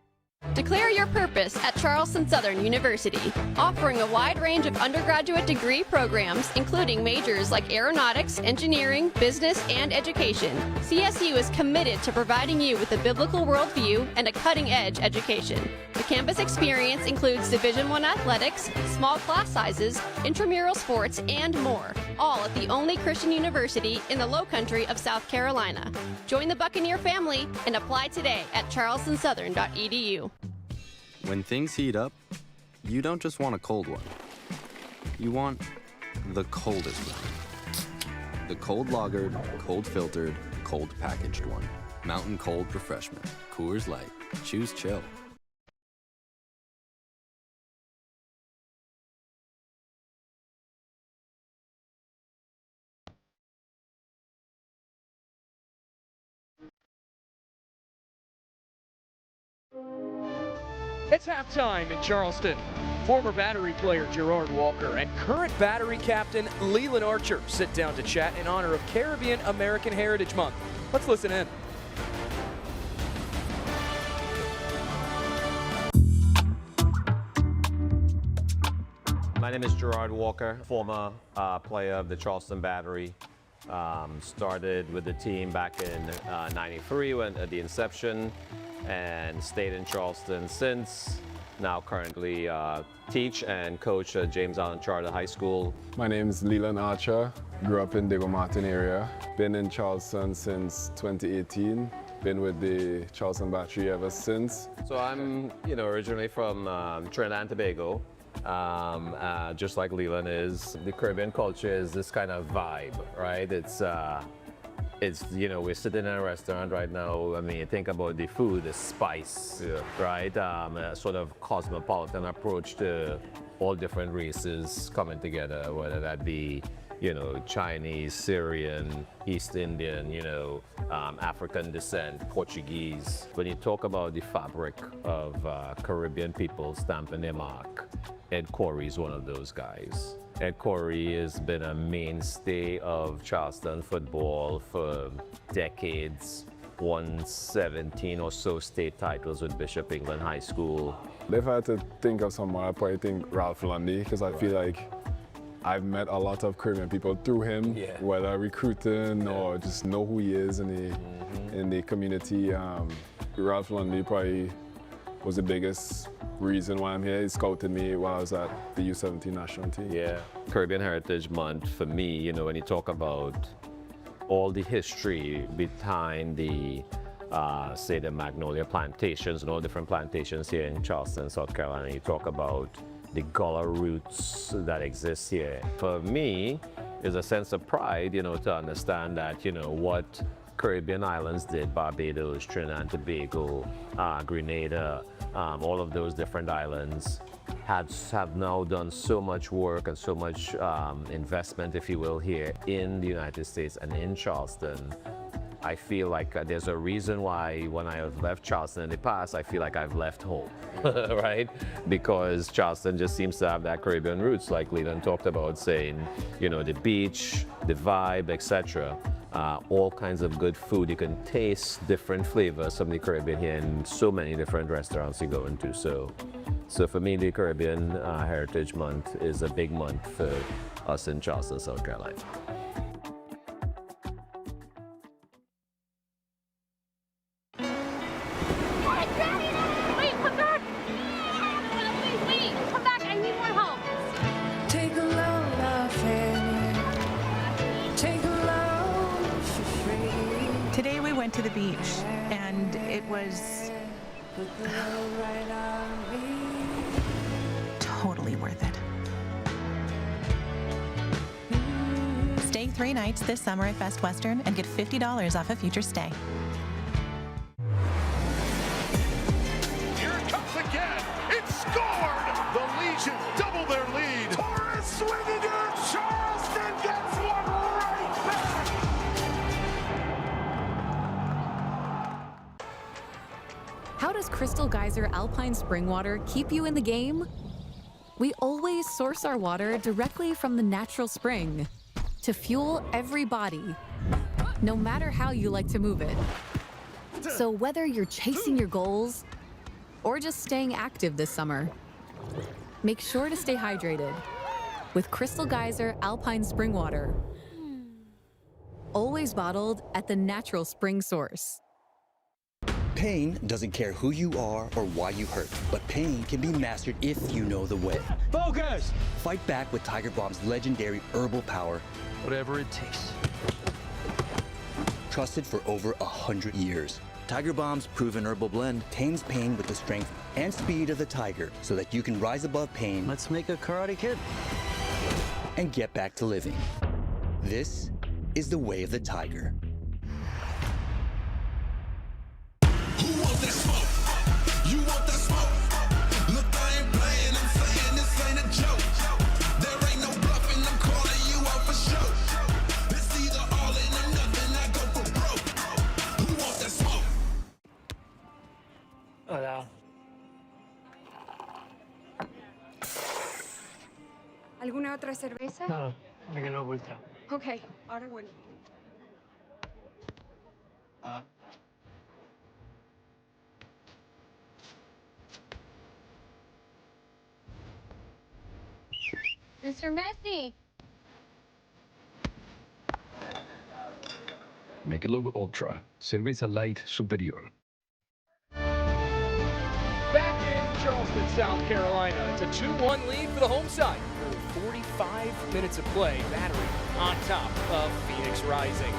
Declare your purpose at Charleston Southern University, offering a wide range of undergraduate degree programs, including majors like aeronautics, engineering, business, and education. CSU is committed to providing you with a biblical worldview and a cutting-edge education. The campus experience includes Division I athletics, small class sizes, intramural sports, and more, all at the only Christian university in the low country of South Carolina. Join the Buccaneer family and apply today at charlestonsouthern.edu. When things heat up, you don't just want a cold one. You want the coldest one. The cold lagered, cold filtered, cold packaged one. Mountain Cold Refreshment. Coors Light. Choose chill. It's halftime in Charleston. Former Battery player Gerard Walker and current Battery captain Leland Archer sit down to chat in honor of Caribbean American Heritage Month. Let's listen in. My name is Gerard Walker, former player of the Charleston Battery. Started with the team back in '93 at the inception, and stayed in Charleston since. Now currently teach and coach at James Allen Charter High School. My name is Leland Archer. Grew up in Diego Martin area. Been in Charleston since 2018. Been with the Charleston Battery ever since. So I'm, originally from Trinidad and Tobago. Just like Leland is, the Caribbean culture is this kind of vibe, right? It's we're sitting in a restaurant right now. I mean, think about the food, the spice, right? A sort of cosmopolitan approach to all different races coming together, whether that be, Chinese, Syrian, East Indian, African descent, Portuguese. When you talk about the fabric of Caribbean people stamping their mark, Ed Corey is one of those guys. Ed Corey has been a mainstay of Charleston football for decades. Won 17 or so state titles with Bishop England High School. If I had to think of someone, I'd probably think Ralph Lundy, because I feel like I've met a lot of Caribbean people through him, whether recruiting or just know who he is in the community. Ralph Lundy probably was the biggest reason why I'm here. He scouted me while I was at the U17 national team. Yeah, Caribbean Heritage Month for me, when you talk about all the history behind the, say, the Magnolia plantations and all different plantations here in Charleston, South Carolina, you talk about the Gullah roots that exist here. For me, there's a sense of pride, to understand that, what Caribbean islands did, Barbados, Trinidad and Tobago, Grenada, all of those different islands have now done so much work and so much investment, if you will, here in the United States and in Charleston. I feel like there's a reason why when I have left Charleston in the past, I feel like I've left home, right? Because Charleston just seems to have that Caribbean roots, like Leland talked about, saying, the beach, the vibe, etc. All kinds of good food. You can taste different flavors from the Caribbean here in so many different restaurants you go into. So for me, the Caribbean Heritage Month is a big month for us in Charleston, South Carolina. Wait, come back! Wait, come back, I need more help. went to the beach, and it was totally worth it. Stay 3 nights this summer at Best Western and get $50 off a future stay. Here it comes again. It's scored. The Legion double their lead. Torres swinging it. Charleston gets one right back. How does Crystal Geyser Alpine Spring Water keep you in the game? We always source our water directly from the natural spring to fuel every body, no matter how you like to move it. So whether you're chasing your goals or just staying active this summer, make sure to stay hydrated with Crystal Geyser Alpine Spring Water. Always bottled at the natural spring source. Pain doesn't care who you are or why you hurt, but pain can be mastered if you know the way. Focus! Fight back with Tiger Balm's legendary herbal power. Whatever it takes. Trusted for over 100 years. Tiger Balm's proven herbal blend tames pain with the strength and speed of the tiger so that you can rise above pain. Let's make a Karate Kid. And get back to living. This is the way of the tiger. Who wants that smoke? You want that smoke? Look, I ain't playing. I'm saying this ain't a joke. There ain't no bluffing. I'm calling you out for show. It's either all in or nothing. I go for broke. Who wants that smoke? Hola. ¿Alguna otra cerveza? No, me quedo ultra. Ok, ahora bueno. Mr. Messi. Michelob Ultra, Cerveza Light Superior. Back in Charleston, South Carolina, it's a 2-1 lead for the home side. 45 minutes of play, Battery on top of Phoenix Rising.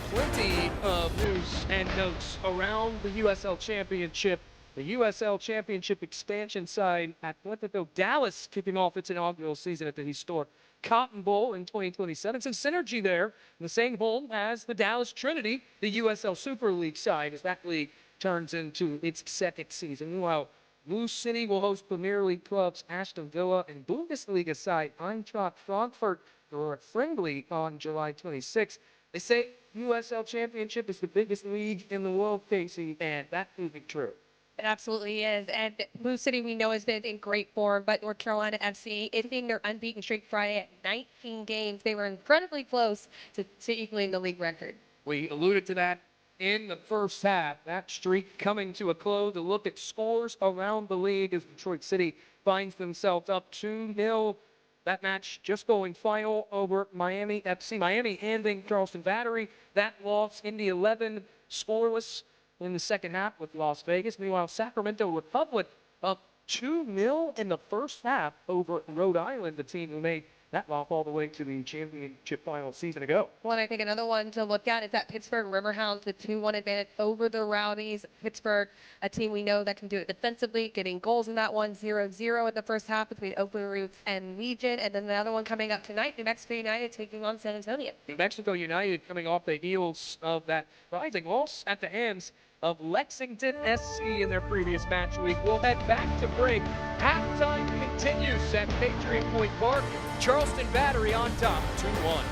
Plenty of news and notes around the USL Championship. The USL Championship expansion side Atletico Dallas kicking off its inaugural season at the historic Cotton Bowl in 2027. Some synergy there in the same home as the Dallas Trinity, the USL Super League side, as that league turns into its second season. Meanwhile, Blue City will host Premier League clubs Aston Villa and Bundesliga side Eintracht Frankfurt for a friendly on July 26th. They say USL Championship is the biggest league in the world, Casey, and that proving true. It absolutely is. And Blue City, we know, has been in great form, but North Carolina FC, ending their unbeaten streak Friday at 19 games. They were incredibly close to equaling the league record. We alluded to that in the first half. That streak coming to a close. To look at scores around the league as Detroit City finds themselves up 2-0. That match just going final over Miami FC. Miami handing Charleston Battery that loss in the 11 scoreless in the second half with Las Vegas. Meanwhile, Sacramento Republic up 2-0 in the first half over Rhode Island, the team who made that walk all the way to the championship final a season ago. Well, and I think another one to look at is that Pittsburgh Riverhounds, the 2-1 advantage over the Rowdies. Pittsburgh, a team we know that can do it defensively, getting goals in that one, 0-0 in the first half between Open Roots and Legion. And then another one coming up tonight, New Mexico United taking on San Antonio. New Mexico United coming off the heels of that rising loss at the hands of Lexington SC in their previous match week. We'll head back to break. Halftime continues at Patriot Point Park. Charleston Battery on top, 2-1.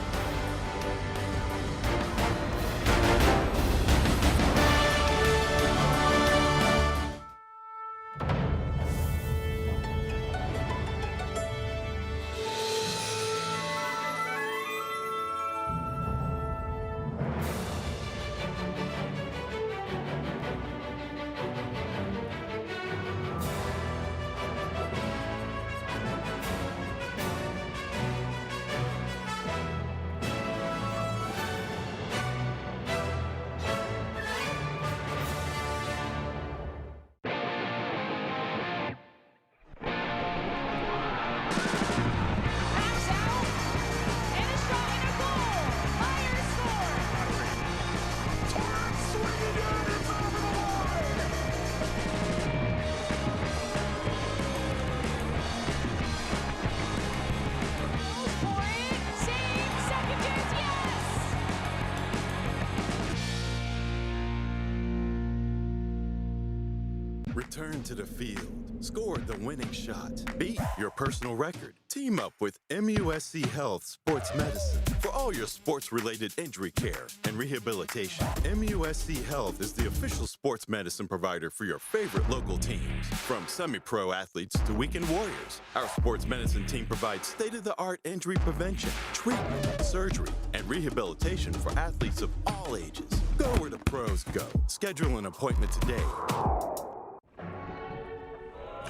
Return to the field. Score the winning shot. Beat your personal record. Team up with MUSC Health Sports Medicine for all your sports-related injury care and rehabilitation. MUSC Health is the official sports medicine provider for your favorite local teams. From semi-pro athletes to weekend warriors, our sports medicine team provides state-of-the-art injury prevention, treatment, surgery, and rehabilitation for athletes of all ages. Go where the pros go. Schedule an appointment today.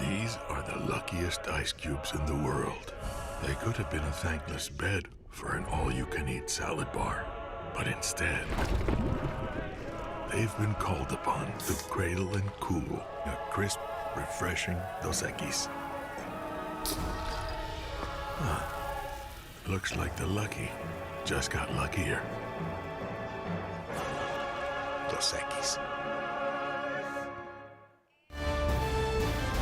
These are the luckiest ice cubes in the world. They could have been a thankless bed for an all-you-can-eat salad bar. But instead, they've been called upon to cradle and cool a crisp, refreshing Dos Equis. Looks like the lucky just got luckier. Dos Equis.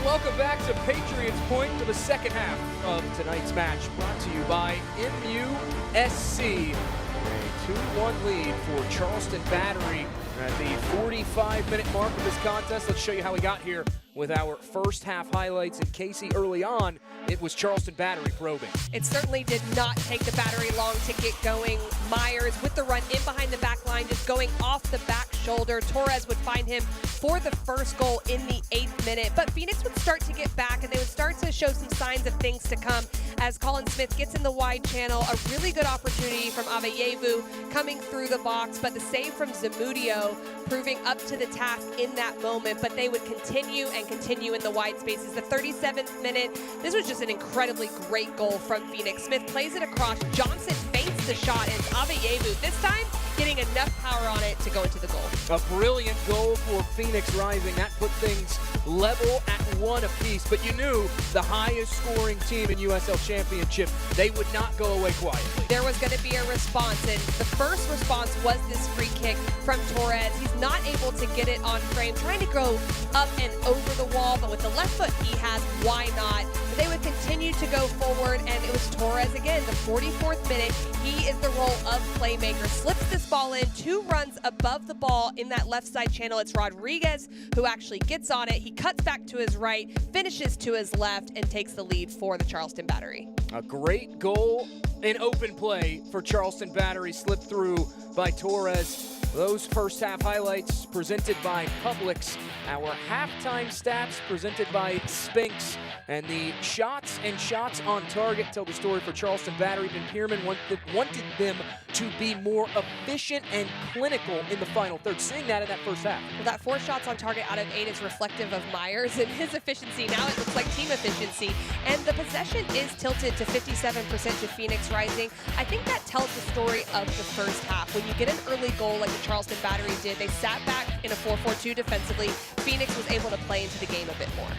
Welcome back to Patriots Point for the second half of tonight's match, brought to you by MUSC. A 2-1 lead for Charleston Battery at the 45-minute mark of this contest. Let's show you how we got here with our first half highlights. And Casey, early on, it was Charleston Battery probing. It certainly did not take the Battery long to get going. Myers with the run in behind the back line, just going off the back shoulder. Torres would find him for the first goal in the 8th minute. But Phoenix would start to get back, and they would start to show some signs of things to come as Colin Smith gets in the wide channel. A really good opportunity from Aveyevu coming through the box, but the save from Zamudio proving up to the task in that moment. But they would continue and continue in the wide spaces. The 37th minute, this was just an incredibly great goal from Phoenix. Smith plays it across. Johnson feints the shot, and Aveyevu this time getting enough power on it to go into the goal. A brilliant goal for Phoenix Rising. That put things level at 1 apiece. But you knew the highest scoring team in USL Championship, they would not go away quietly. There was going to be a response, and the first response was this free kick from Torres. He's not able to get it on frame, trying to go up and over the wall, but with the left foot he has, why not? But they would continue to go forward, and it was Torres again, the 44th minute. He is the role of playmaker, slips this ball in, 2 runs above the ball in that left side channel. It's Rodriguez who actually gets on it. He cuts back to his right, finishes to his left, and takes the lead for the Charleston Battery. A great goal in open play for Charleston Battery, slipped through by Torres. Those first half highlights presented by Publix. Our halftime stats presented by Spinks. And the shots and shots on target tell the story for Charleston Battery. Ben Pierman wanted them to be more efficient and clinical in the final third. Seeing that in that first half. Well, that 4 shots on target out of 8 is reflective of Myers and his efficiency. Now it looks like team efficiency. And the possession is tilted to 57% to Phoenix Rising. I think that tells the story of the first half. When you get an early goal like the Charleston Battery did, they sat back in a 4-4-2 defensively. Phoenix was able to play into the game a bit more.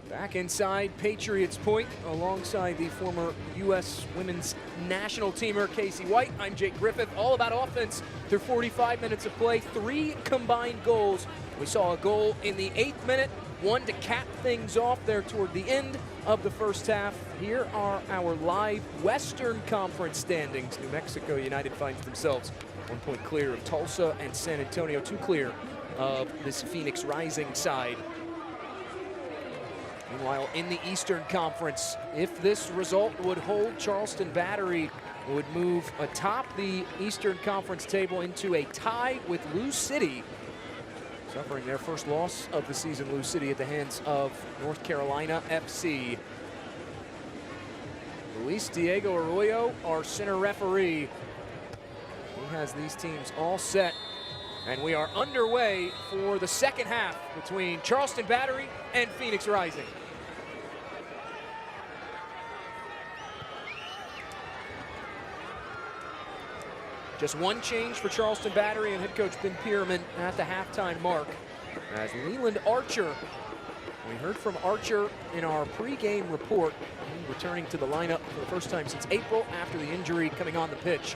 Back inside Patriots Point alongside the former U.S. Women's National Teamer Casey White. I'm Jake Griffith. All about offense through 45 minutes of play. 3 combined goals. We saw a goal in the 8th minute, 1 to cap things off there toward the end of the first half. Here are our live Western Conference standings. New Mexico United finds themselves 1 point clear of Tulsa and San Antonio, 2 clear of this Phoenix Rising side. Meanwhile, in the Eastern Conference, if this result would hold, Charleston Battery would move atop the Eastern Conference table into a tie with Lou City, suffering their first loss of the season. Lou City at the hands of North Carolina FC. Luis Diego Arroyo, our center referee. He has these teams all set. And we are underway for the second half between Charleston Battery and Phoenix Rising. Just 1 change for Charleston Battery and head coach Ben Pierman at the halftime mark. As Leland Archer, we heard from Archer in our pregame report, returning to the lineup for the first time since April after the injury, coming on the pitch.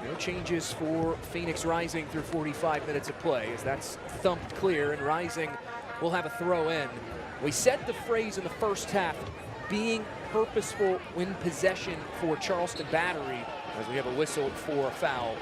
No changes for Phoenix Rising through 45 minutes of play, as that's thumped clear, and Rising will have a throw in. We said the phrase in the first half, being purposeful when possession for Charleston Battery, as we have a whistle for a foul.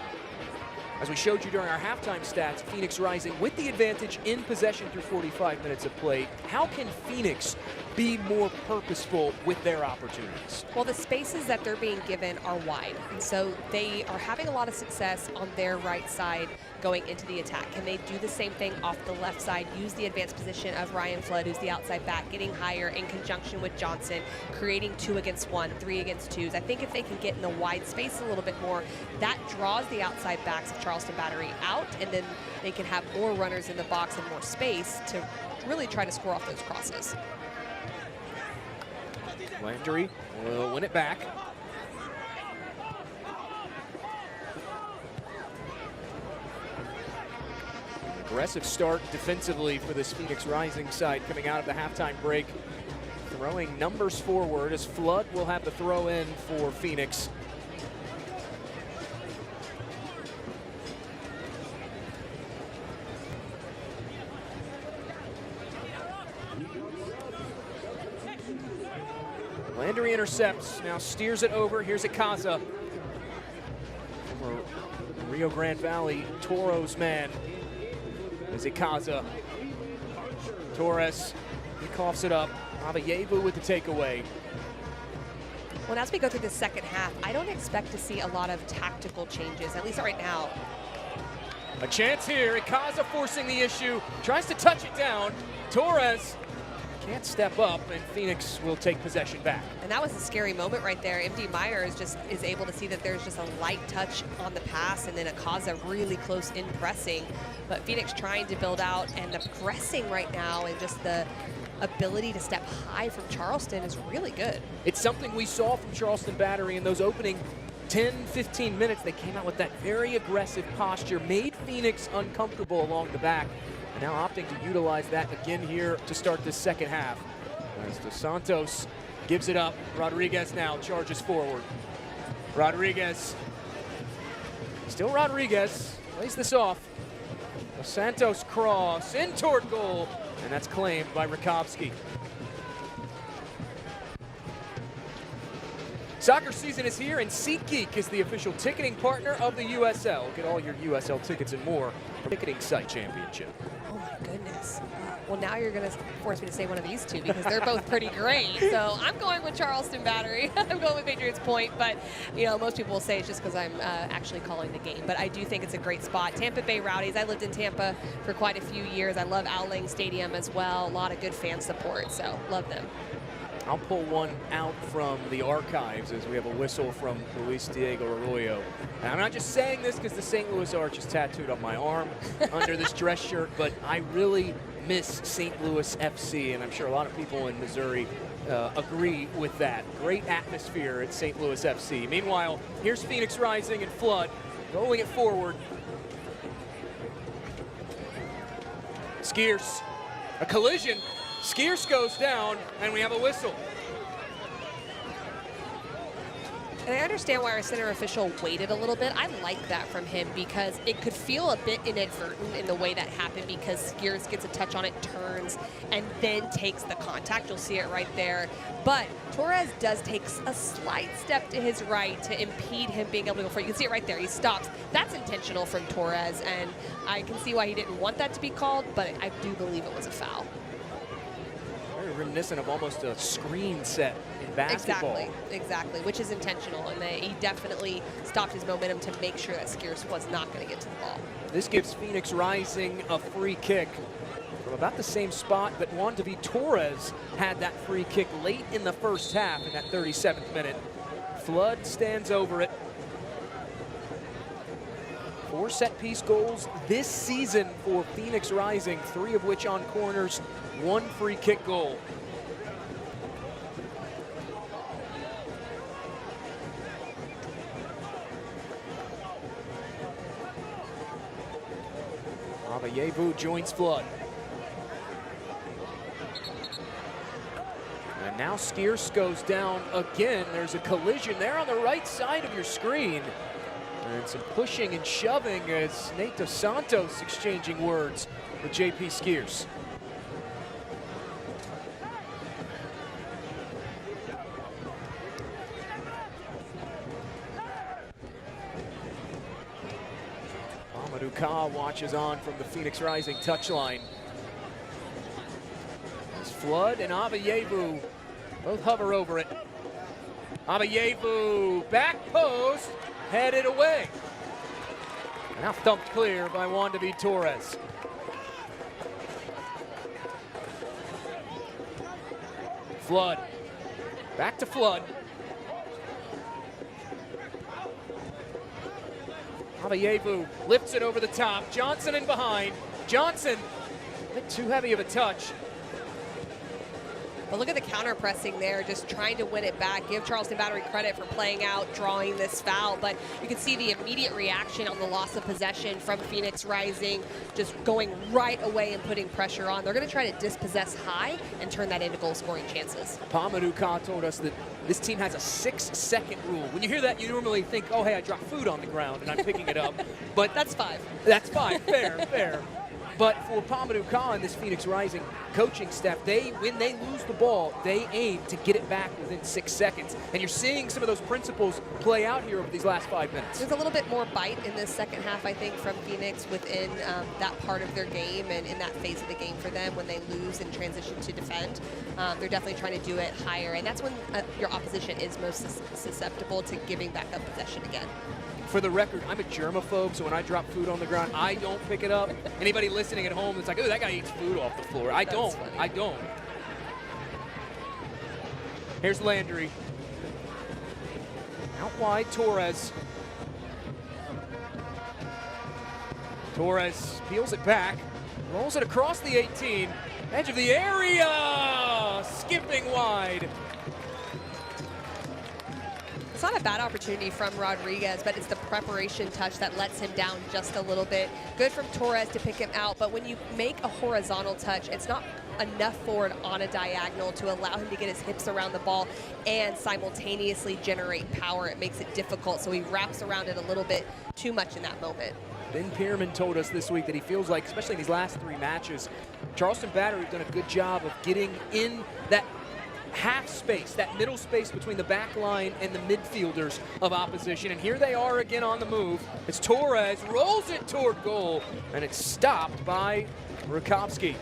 As we showed you during our halftime stats, Phoenix Rising with the advantage in possession through 45 minutes of play. How can Phoenix be more purposeful with their opportunities? Well, the spaces that they're being given are wide, and so they are having a lot of success on their right side going into the attack. Can they do the same thing off the left side, use the advanced position of Ryan Flood, who's the outside back, getting higher in conjunction with Johnson, creating 2 against 1, 3 against 2s. I think if they can get in the wide space a little bit more, that draws the outside backs of Charleston Battery out, and then they can have more runners in the box and more space to really try to score off those crosses. Landry will win it back. Aggressive start defensively for this Phoenix Rising side coming out of the halftime break. Throwing numbers forward as Flood will have the throw in for Phoenix. Landry intercepts, now steers it over. Here's Ikaza. Former Rio Grande Valley Toros man is Ikaza. Torres, he coughs it up. Avayevu with the takeaway. Well, as we go through the second half, I don't expect to see a lot of tactical changes, at least right now. A chance here, Ikaza forcing the issue, tries to touch it down. Torres can't step up, and Phoenix will take possession back. And that was a scary moment right there. MD Myers is able to see that there's just a light touch on the pass, and then Ikaza really close in pressing. But Phoenix trying to build out, and the pressing right now and just the ability to step high from Charleston is really good. It's something we saw from Charleston Battery in those opening 10, 15 minutes. They came out with that very aggressive posture, made Phoenix uncomfortable along the back. And now opting to utilize that again here to start this second half. As Dos Santos gives it up, Rodriguez now charges forward. Rodriguez, still Rodriguez, plays this off. Dos Santos cross in toward goal, and that's claimed by Rakovsky. Soccer season is here, and SeatGeek is the official ticketing partner of the USL. Get all your USL tickets and more from Ticketing Site Championship. Oh my goodness. Well, now you're going to force me to say one of these two because they're both pretty great. So I'm going with Charleston Battery. I'm going with Patriots Point, but you know, most people will say it's just because I'm actually calling the game. But I do think it's a great spot. Tampa Bay Rowdies. I lived in Tampa for quite a few years. I love Al Lang Stadium as well. A lot of good fan support, so love them. I'll pull one out from the archives as we have a whistle from Luis Diego Arroyo. And I'm not just saying this because the St. Louis Arch is tattooed on my arm under this dress shirt, but I really miss St. Louis FC, and I'm sure a lot of people in Missouri agree with that. Great atmosphere at St. Louis FC. Meanwhile, here's Phoenix Rising and Flood rolling it forward. Skiers, a collision. Skiers goes down, and we have a whistle. And I understand why our center official waited a little bit. I like that from him because it could feel a bit inadvertent in the way that happened because Skiers gets a touch on it, turns, and then takes the contact. You'll see it right there. But Torres does take a slight step to his right to impede him being able to go for it. You can see it right there. He stops. That's intentional from Torres, and I can see why he didn't want that to be called, but I do believe it was a foul. Very reminiscent of almost a screen set in basketball. Exactly, which is intentional, and he definitely stopped his momentum to make sure that Skiers was not going to get to the ball. This gives Phoenix Rising a free kick from about the same spot that Juan David Torres had that free kick late in the first half in that 37th minute. Flood stands over it. 4 set-piece goals this season for Phoenix Rising, 3 of which on corners, 1 free kick goal. Avayevu joins Flood. And now Skiers goes down again. There's a collision there on the right side of your screen. And some pushing and shoving as Nate Dos Santos exchanging words with JP Skiers. Ka watches on from the Phoenix Rising touchline. As Flood and Abayevu both hover over it. Abayevu, back post, headed away. Now thumped clear by Juan David Torres. Flood, back to Flood. Abayevu lifts it over the top. Johnson in behind. Johnson, a bit too heavy of a touch. But look at the counter pressing there, just trying to win it back. Give Charleston Battery credit for playing out, drawing this foul, but you can see the immediate reaction on the loss of possession from Phoenix Rising, just going right away and putting pressure on. They're going to try to dispossess high and turn that into goal scoring chances. Pamadou Ka told us that this team has a 6-second rule. When you hear that, you normally think, oh, hey, I dropped food on the ground and I'm picking it up. But that's 5. That's 5, fair, fair. But for Pamadou Ka and this Phoenix Rising coaching staff, when they lose the ball, they aim to get it back within 6 seconds. And you're seeing some of those principles play out here over these last 5 minutes. There's a little bit more bite in this second half, I think, from Phoenix within that part of their game and in that phase of the game for them when they lose and transition to defend. They're definitely trying to do it higher, and that's when your opposition is most susceptible to giving back up possession again. For the record, I'm a germaphobe, so when I drop food on the ground, I don't pick it up. Anybody listening at home that's like, oh, that guy eats food off the floor. I don't. I don't. Here's Landry. Out wide, Torres. Torres peels it back, rolls it across the 18, edge of the area, skipping wide. It's not a bad opportunity from Rodriguez, but it's the preparation touch that lets him down just a little bit. Good from Torres to pick him out, but when you make a horizontal touch, it's not enough forward on a diagonal to allow him to get his hips around the ball and simultaneously generate power. It makes it difficult, so he wraps around it a little bit too much in that moment. Ben Pierman told us this week that he feels like, especially in these last 3 matches, Charleston Battery have done a good job of getting in that half space, that middle space between the back line and the midfielders of opposition. And here they are again on the move. It's Torres, rolls it toward goal, and it's stopped by Rakowski.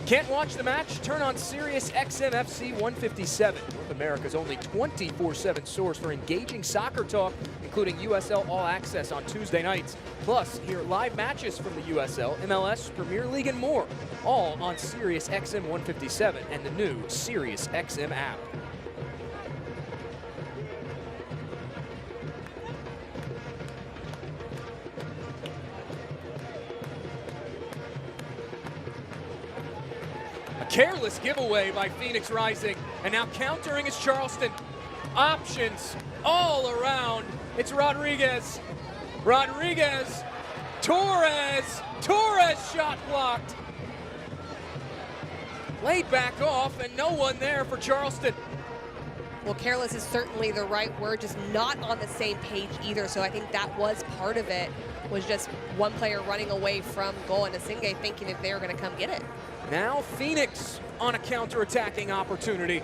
Can't watch the match? Turn on Sirius XM FC 157, North America's only 24/7 source for engaging soccer talk, including USL All Access on Tuesday nights. Plus, hear live matches from the USL, MLS, Premier League, and more, all on Sirius XM 157 and the new Sirius XM app. Careless giveaway by Phoenix Rising, and now countering is Charleston. Options all around. It's Rodriguez. Rodriguez. Torres. Torres shot blocked. Laid back off, and no one there for Charleston. Well, careless is certainly the right word, just not on the same page either. So I think that was part of it, was just one player running away from goal and Asinghe thinking that they were going to come get it. Now Phoenix on a counter-attacking opportunity.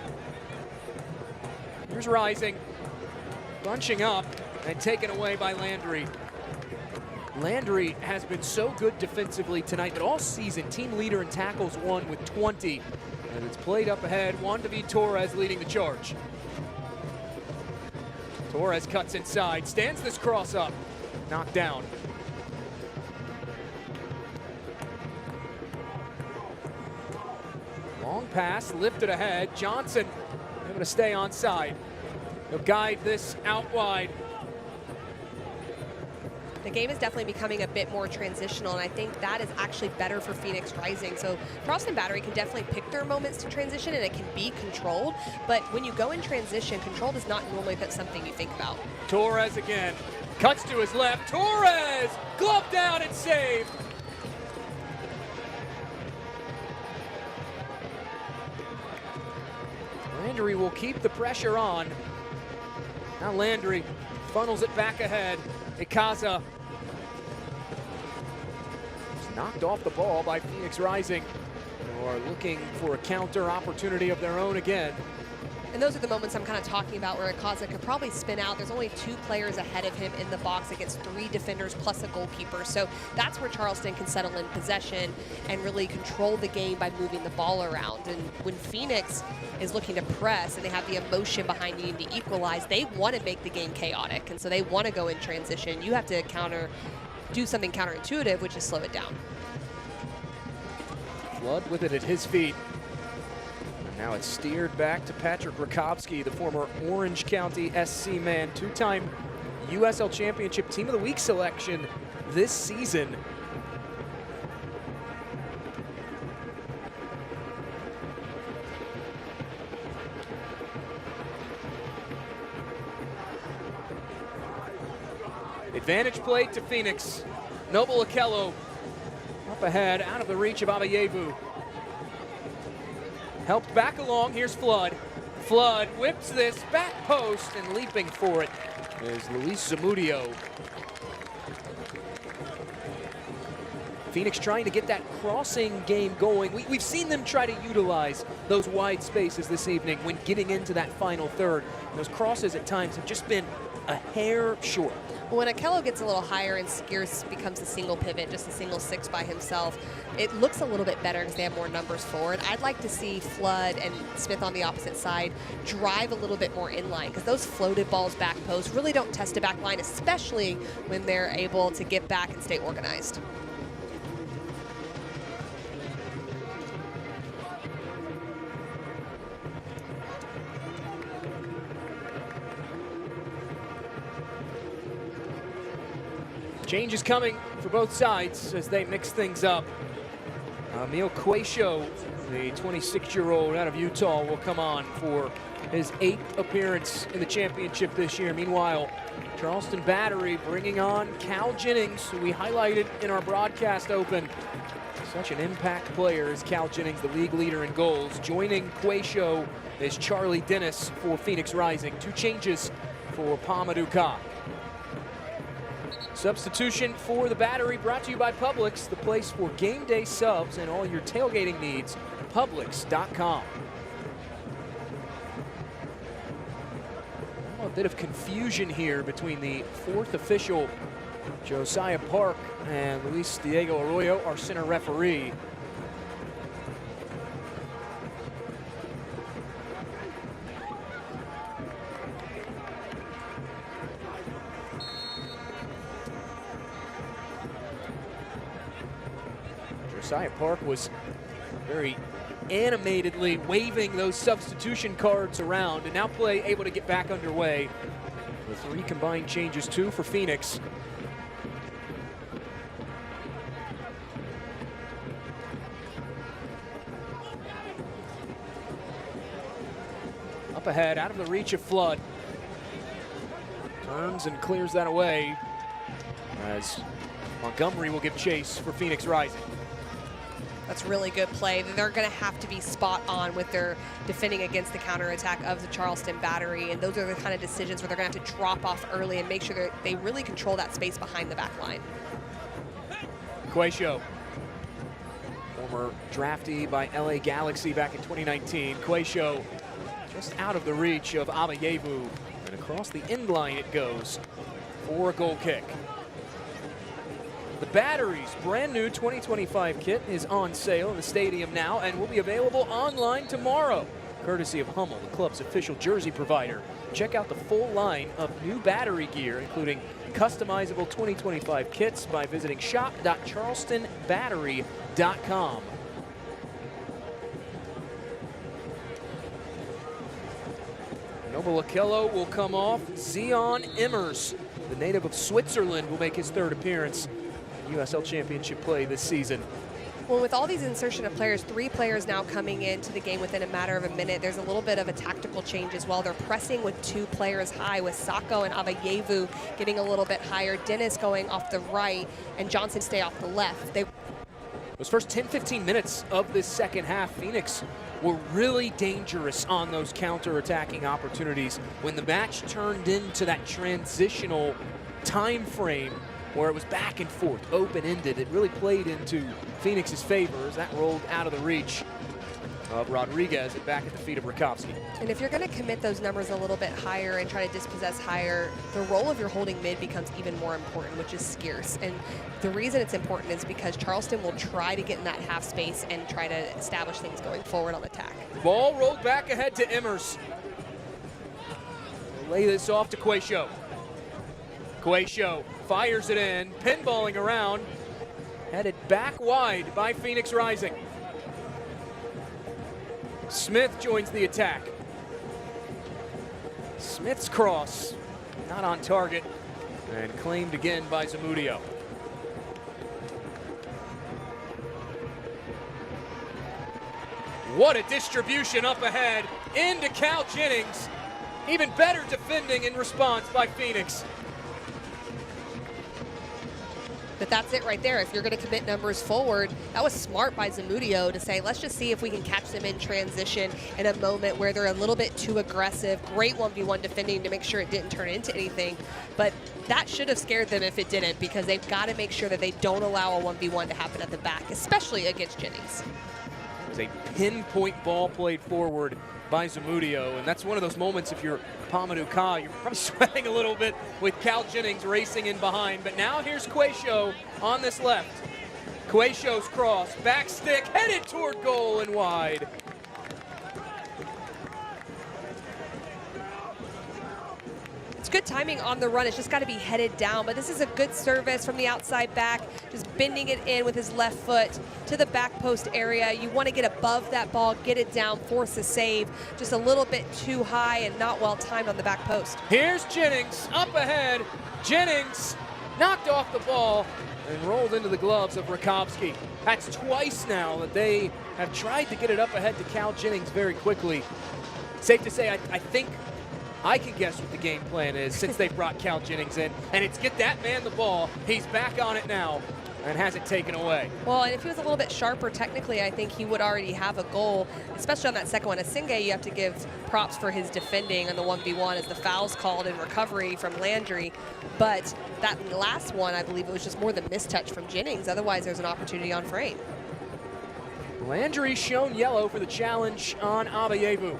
Here's Rising, bunching up and taken away by Landry. Landry has been so good defensively tonight, but all season, team leader in tackles won with 20. And it's played up ahead, Juan David Torres leading the charge. Torres cuts inside, stands this cross up, knocked down. Long pass, lifted ahead. Johnson able to stay onside. He'll guide this out wide. The game is definitely becoming a bit more transitional, and I think that is actually better for Phoenix Rising. So Charleston Battery can definitely pick their moments to transition, and it can be controlled. But when you go in transition, control does not normally be something you think about. Torres again. Cuts to his left. Torres! Glove down and saved. Landry will keep the pressure on. Now Landry funnels it back ahead. Ikaza knocked off the ball by Phoenix Rising, who are looking for a counter opportunity of their own again. And those are the moments I'm kind of talking about where Akaza could probably spin out. There's only 2 players ahead of him in the box against 3 defenders plus a goalkeeper. So that's where Charleston can settle in possession and really control the game by moving the ball around. And when Phoenix is looking to press and they have the emotion behind needing to equalize, they want to make the game chaotic. And so they want to go in transition. You have to do something counterintuitive, which is slow it down. Flood with it at his feet. And now it's steered back to Patrick Rakowski, the former Orange County SC man, 2-time USL Championship Team of the Week selection this season. Advantage play to Phoenix. Noble Okello up ahead, out of the reach of Abayevu. Helped back along, here's Flood. Flood whips this back post, and leaping for it is Luis Zamudio. Phoenix trying to get that crossing game going. We've seen them try to utilize those wide spaces this evening when getting into that final third. Those crosses at times have just been a hair short. When Okello gets a little higher and Skeers becomes a single pivot, just a single 6 by himself, it looks a little bit better because they have more numbers forward. I'd like to see Flood and Smith on the opposite side drive a little bit more inline, because those floated balls back post really don't test a back line, especially when they're able to get back and stay organized. Change is coming for both sides as they mix things up. Emil Quaisho, the 26-year-old out of Utah, will come on for his 8th appearance in the championship this year. Meanwhile, Charleston Battery bringing on Cal Jennings, who we highlighted in our broadcast open. Such an impact player is Cal Jennings, the league leader in goals. Joining Quaisho is Charlie Dennis for Phoenix Rising. 2 changes for Pamadou Ka. Substitution for the Battery brought to you by Publix, the place for game day subs and all your tailgating needs. Publix.com. A bit of confusion here between the 4th official, Josiah Park, and Luis Diego Arroyo, our center referee. Josiah Park was very animatedly waving those substitution cards around, and now play able to get back underway. The 3 combined changes, 2 for Phoenix. Up ahead, out of the reach of Flood. Turns and clears that away as Montgomery will give chase for Phoenix Rising. That's really good play. They're going to have to be spot on with their defending against the counterattack of the Charleston Battery, and those are the kind of decisions where they're going to have to drop off early and make sure that they really control that space behind the back line. Quaisho, former draftee by LA Galaxy back in 2019. Quaisho just out of the reach of Abayevu, and across the end line it goes for a goal kick. The Battery's brand new 2025 kit is on sale in the stadium now and will be available online tomorrow, courtesy of Hummel, the club's official jersey provider. Check out the full line of new Battery gear, including customizable 2025 kits, by visiting shop.charlestonbattery.com. Noble Okello will come off. Zion Immers, the native of Switzerland, will make his 3rd appearance USL Championship play this season. Well, with all these insertion of players, 3 players now coming into the game within a matter of a minute, there's a little bit of a tactical change as well. They're pressing with 2 players high, with Sacco and Abayevu getting a little bit higher, Dennis going off the right, and Johnson stay off the left. Those first 10-15 minutes of this second half, Phoenix were really dangerous on those counter-attacking opportunities. When the match turned into that transitional time frame where it was back and forth, open-ended, it really played into Phoenix's favor as that rolled out of the reach of Rodriguez and back at the feet of Rakowski. And if you're going to commit those numbers a little bit higher and try to dispossess higher, the role of your holding mid becomes even more important, which is scarce. And the reason it's important is because Charleston will try to get in that half space and try to establish things going forward on attack. Ball rolled back ahead to Immers. They'll lay this off to Quayshow. Quayshow fires it in, pinballing around, headed back wide by Phoenix Rising. Smith joins the attack. Smith's cross, not on target, and claimed again by Zamudio. What a distribution up ahead into Cal Jennings. Even better defending in response by Phoenix. But that's it right there. If you're going to commit numbers forward, that was smart by Zamudio to say, let's just see if we can catch them in transition in a moment where they're a little bit too aggressive. Great 1v1 defending to make sure it didn't turn into anything. But that should have scared them if it didn't, because they've got to make sure that they don't allow a 1v1 to happen at the back, especially against Jennings. It was a pinpoint ball played forward by Zamudio, and that's one of those moments if you're Pamadou Ka, you're probably sweating a little bit with Cal Jennings racing in behind. But now here's Quayshow on this left. Quayshow's cross, back stick, headed toward goal and wide. It's good timing on the run. It's just got to be headed down. But this is a good service from the outside back, just bending it in with his left foot to the back post area. You want to get above that ball, get it down, force a save. Just a little bit too high and not well timed on the back post. Here's Jennings up ahead. Jennings knocked off the ball and rolled into the gloves of Rakowski. That's twice now that they have tried to get it up ahead to Cal Jennings very quickly. Safe to say, I think I can guess what the game plan is since they brought Cal Jennings in, and it's get that man the ball. He's back on it now and has it taken away. Well, and if he was a little bit sharper technically, I think he would already have a goal, especially on that second one. Asingay, you have to give props for his defending on the 1v1 as the foul's called in recovery from Landry. But that last one, I believe it was just more the mistouch from Jennings. Otherwise, there's an opportunity on frame. Landry shown yellow for the challenge on Abayevu.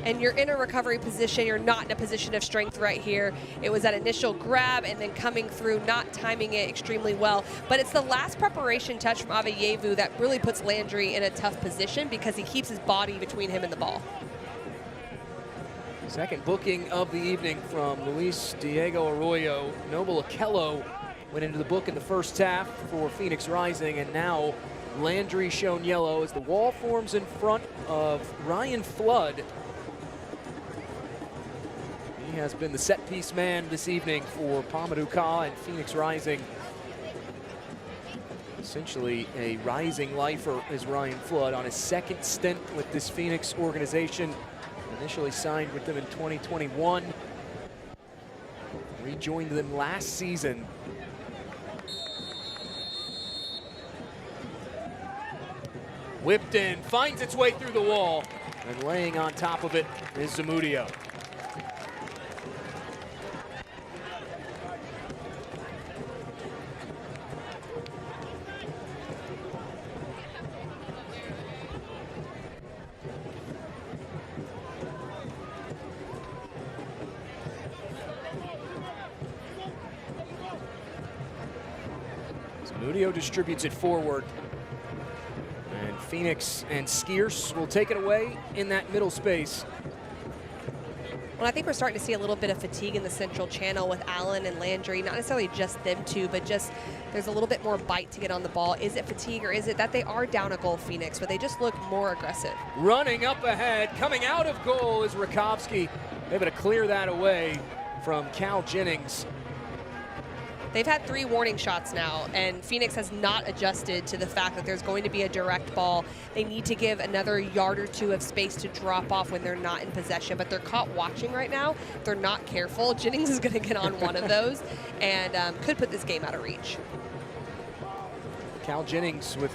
And you're in a recovery position, you're not in a position of strength right here. It was that initial grab and then coming through, not timing it extremely well. But it's the last preparation touch from Abayevu that really puts Landry in a tough position because he keeps his body between him and the ball. Second booking of the evening from Luis Diego Arroyo. Noble Okello went into the book in the first half for Phoenix Rising, and now Landry shown yellow as the wall forms in front of Ryan Flood. He has been the set-piece man this evening for Pamadou Ka and Phoenix Rising. Essentially a rising lifer is Ryan Flood on his second stint with this Phoenix organization. Initially signed with them in 2021. Rejoined them last season. Whipped in, finds its way through the wall, and laying on top of it is Zamudio. Zamudio distributes it forward. And Phoenix and Skeers will take it away in that middle space. Well, I think we're starting to see a little bit of fatigue in the central channel with Allen and Landry. Not necessarily just them two, but just there's a little bit more bite to get on the ball. Is it fatigue or is it that they are down a goal, Phoenix, but they just look more aggressive? Running up ahead, coming out of goal is Rakowski. Able to clear that away from Cal Jennings. They've had 3 warning shots now, and Phoenix has not adjusted to the fact that there's going to be a direct ball. They need to give another yard or 2 of space to drop off when they're not in possession, but they're caught watching right now. If they're not careful, Jennings is going to get on one of those and could put this game out of reach. Cal Jennings, with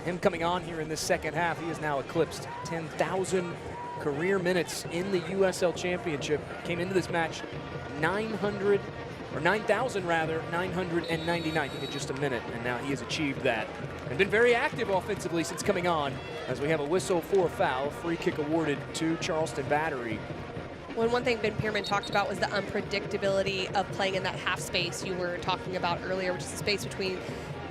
him coming on here in this second half, he has now eclipsed 10,000 career minutes in the USL Championship. Came into this match 900 or 9,000 rather, 999. I think in just a minute, and now he has achieved that. And been very active offensively since coming on, as we have a whistle for a foul, free kick awarded to Charleston Battery. Well, one thing Ben Pierman talked about was the unpredictability of playing in that half space you were talking about earlier, which is the space between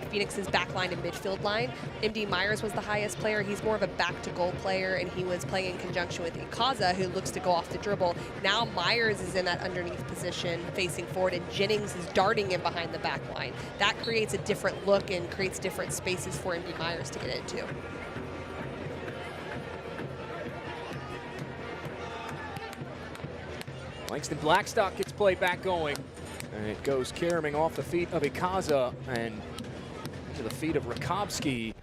Phoenix's back line and midfield line. MD Myers was the highest player. He's more of a back-to-goal player, and he was playing in conjunction with Ikaza, who looks to go off the dribble. Now Myers is in that underneath position facing forward, and Jennings is darting in behind the back line. That creates a different look and creates different spaces for MD Myers to get into. Langston Blackstock gets play back going, and it goes caroming off the feet of Ikaza and to the feet of Rakowski.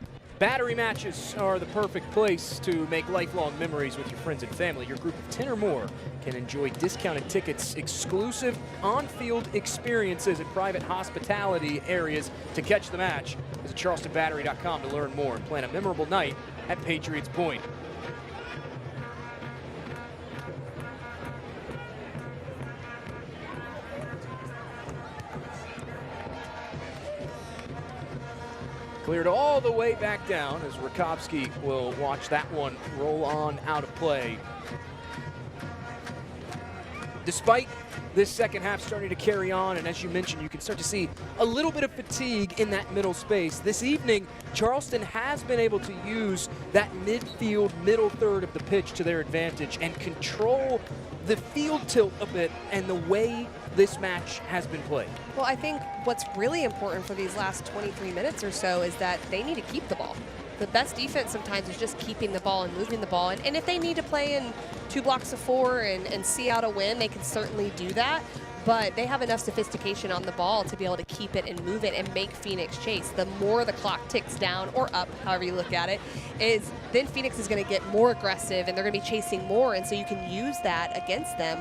Battery matches are the perfect place to make lifelong memories with your friends and family. Your group of 10 or more can enjoy discounted tickets, exclusive on-field experiences, and private hospitality areas to catch the match. Visit charlestonbattery.com to learn more and plan a memorable night at Patriots Point. Cleared all the way back down as Rakowski will watch that one roll on out of play. Despite this second half starting to carry on, and as you mentioned, you can start to see a little bit of fatigue in that middle space. This evening, Charleston has been able to use that midfield, middle third of the pitch to their advantage and control the field tilt a bit and the way this match has been played. Well, I think what's really important for these last 23 minutes or so is that they need to keep the ball. The best defense sometimes is just keeping the ball and moving the ball. And if they need to play in 2 blocks of 4 and see out a win, they can certainly do that. But they have enough sophistication on the ball to be able to keep it and move it and make Phoenix chase. The more the clock ticks down or up, however you look at it, is then Phoenix is going to get more aggressive and they're going to be chasing more. And so you can use that against them.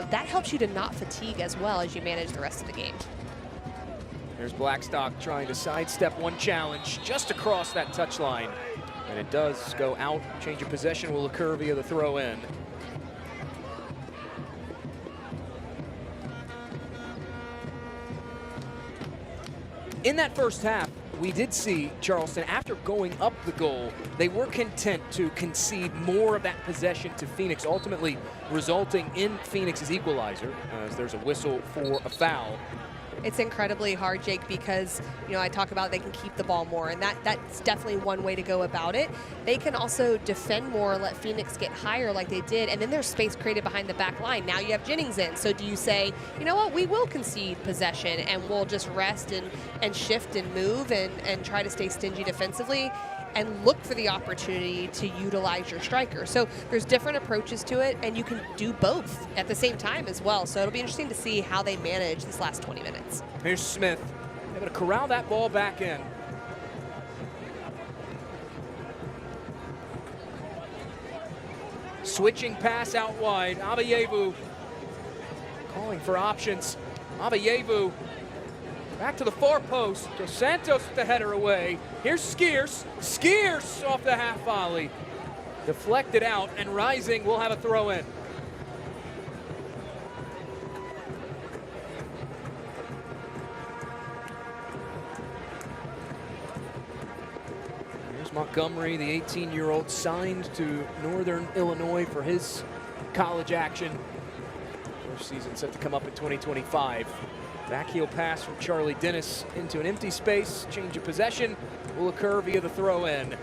That helps you to not fatigue as well as you manage the rest of the game. There's Blackstock trying to sidestep one challenge just across that touchline. And it does go out. Change of possession will occur via the throw in. In that first half, we did see Charleston, after going up the goal, they were content to concede more of that possession to Phoenix, ultimately resulting in Phoenix's equalizer, as there's a whistle for a foul. It's incredibly hard, Jake, because, you know, I talk about they can keep the ball more, and that's definitely one way to go about it. They can also defend more, let Phoenix get higher like they did, and then there's space created behind the back line. Now you have Jennings in, so do you say, you know what, we will concede possession and we'll just rest and shift and move and try to stay stingy defensively and look for the opportunity to utilize your striker. So there's different approaches to it, and you can do both at the same time as well. So it'll be interesting to see how they manage this last 20 minutes. Here's Smith, able to corral that ball back in. Switching pass out wide, Abayevu calling for options. Abayevu back to the far post. Dos Santos with the header away. Here's Skiers. Skiers off the half volley. Deflected out, and Rising will have a throw in. Here's Montgomery, the 18-year-old, signed to Northern Illinois for his college action. First season set to come up in 2025. Backheel pass from Charlie Dennis into an empty space. Change of possession will occur via the throw-in.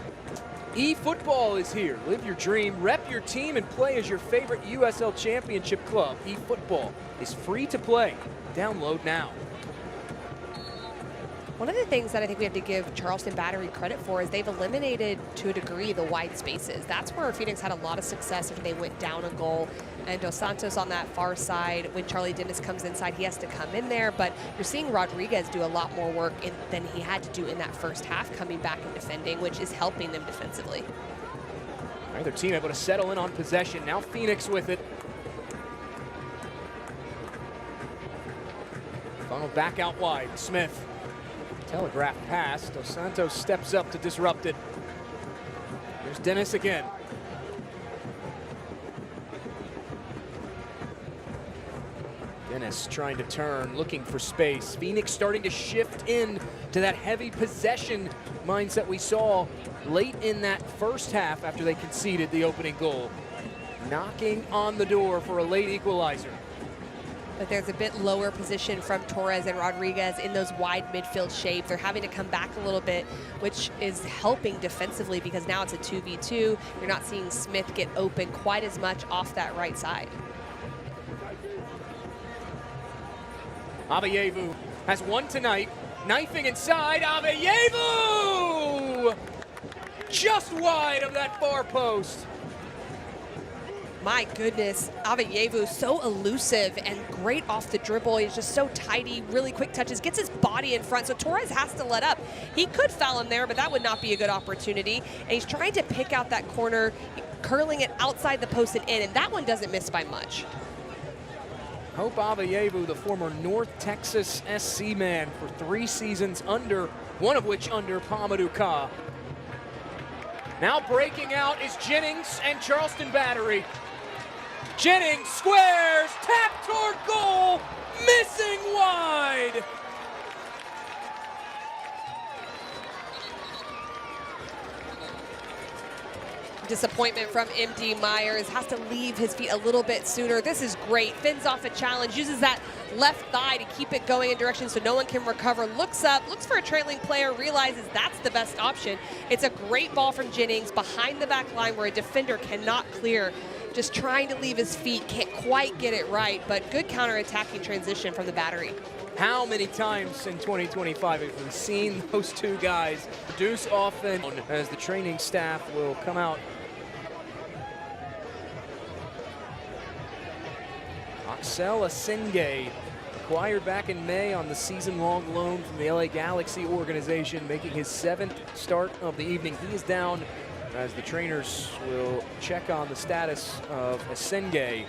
eFootball is here. Live your dream, rep your team, and play as your favorite USL Championship club. eFootball is free to play. Download now. One of the things that I think we have to give Charleston Battery credit for is they've eliminated, to a degree, the wide spaces. That's where Phoenix had a lot of success after they went down a goal. And Dos Santos on that far side, when Charlie Dennis comes inside, he has to come in there. But you're seeing Rodriguez do a lot more work than he had to do in that first half, coming back and defending, which is helping them defensively. All right, their team able to settle in on possession. Now Phoenix with it. Funnel back out wide. Smith. Telegraph pass. Dos Santos steps up to disrupt it. Here's Dennis again. Dennis trying to turn, looking for space. Phoenix starting to shift in to that heavy possession mindset we saw late in that first half after they conceded the opening goal. Knocking on the door for a late equalizer. But there's a bit lower position from Torres and Rodriguez in those wide midfield shapes. They're having to come back a little bit, which is helping defensively because now it's a 2v2. You're not seeing Smith get open quite as much off that right side. Aveyevu has one tonight, knifing inside, Aveyevu! Just wide of that far post. My goodness, Aveyevu so elusive and great off the dribble. He's just so tidy, really quick touches, gets his body in front, so Torres has to let up. He could foul him there, but that would not be a good opportunity. And he's trying to pick out that corner, curling it outside the post and in, and that one doesn't miss by much. Hope Aveyevu, the former North Texas SC man for 3 seasons under, one of which under Pamadou Ka. Now breaking out is Jennings and Charleston Battery. Jennings squares, tap toward goal, missing wide. Disappointment from MD Myers, has to leave his feet a little bit sooner. This is great, fins off a challenge, uses that left thigh to keep it going in direction so no one can recover, looks up, looks for a trailing player, realizes that's the best option. It's a great ball from Jennings behind the back line where a defender cannot clear. Just trying to leave his feet, can't quite get it right, but good counter-attacking transition from the Battery. How many times in 2025 have we seen those two guys produce often as the training staff will come out. Axel Asenge, acquired back in May on the season-long loan from the LA Galaxy organization, making his 7th start of the evening. He is down as the trainers will check on the status of Asenge.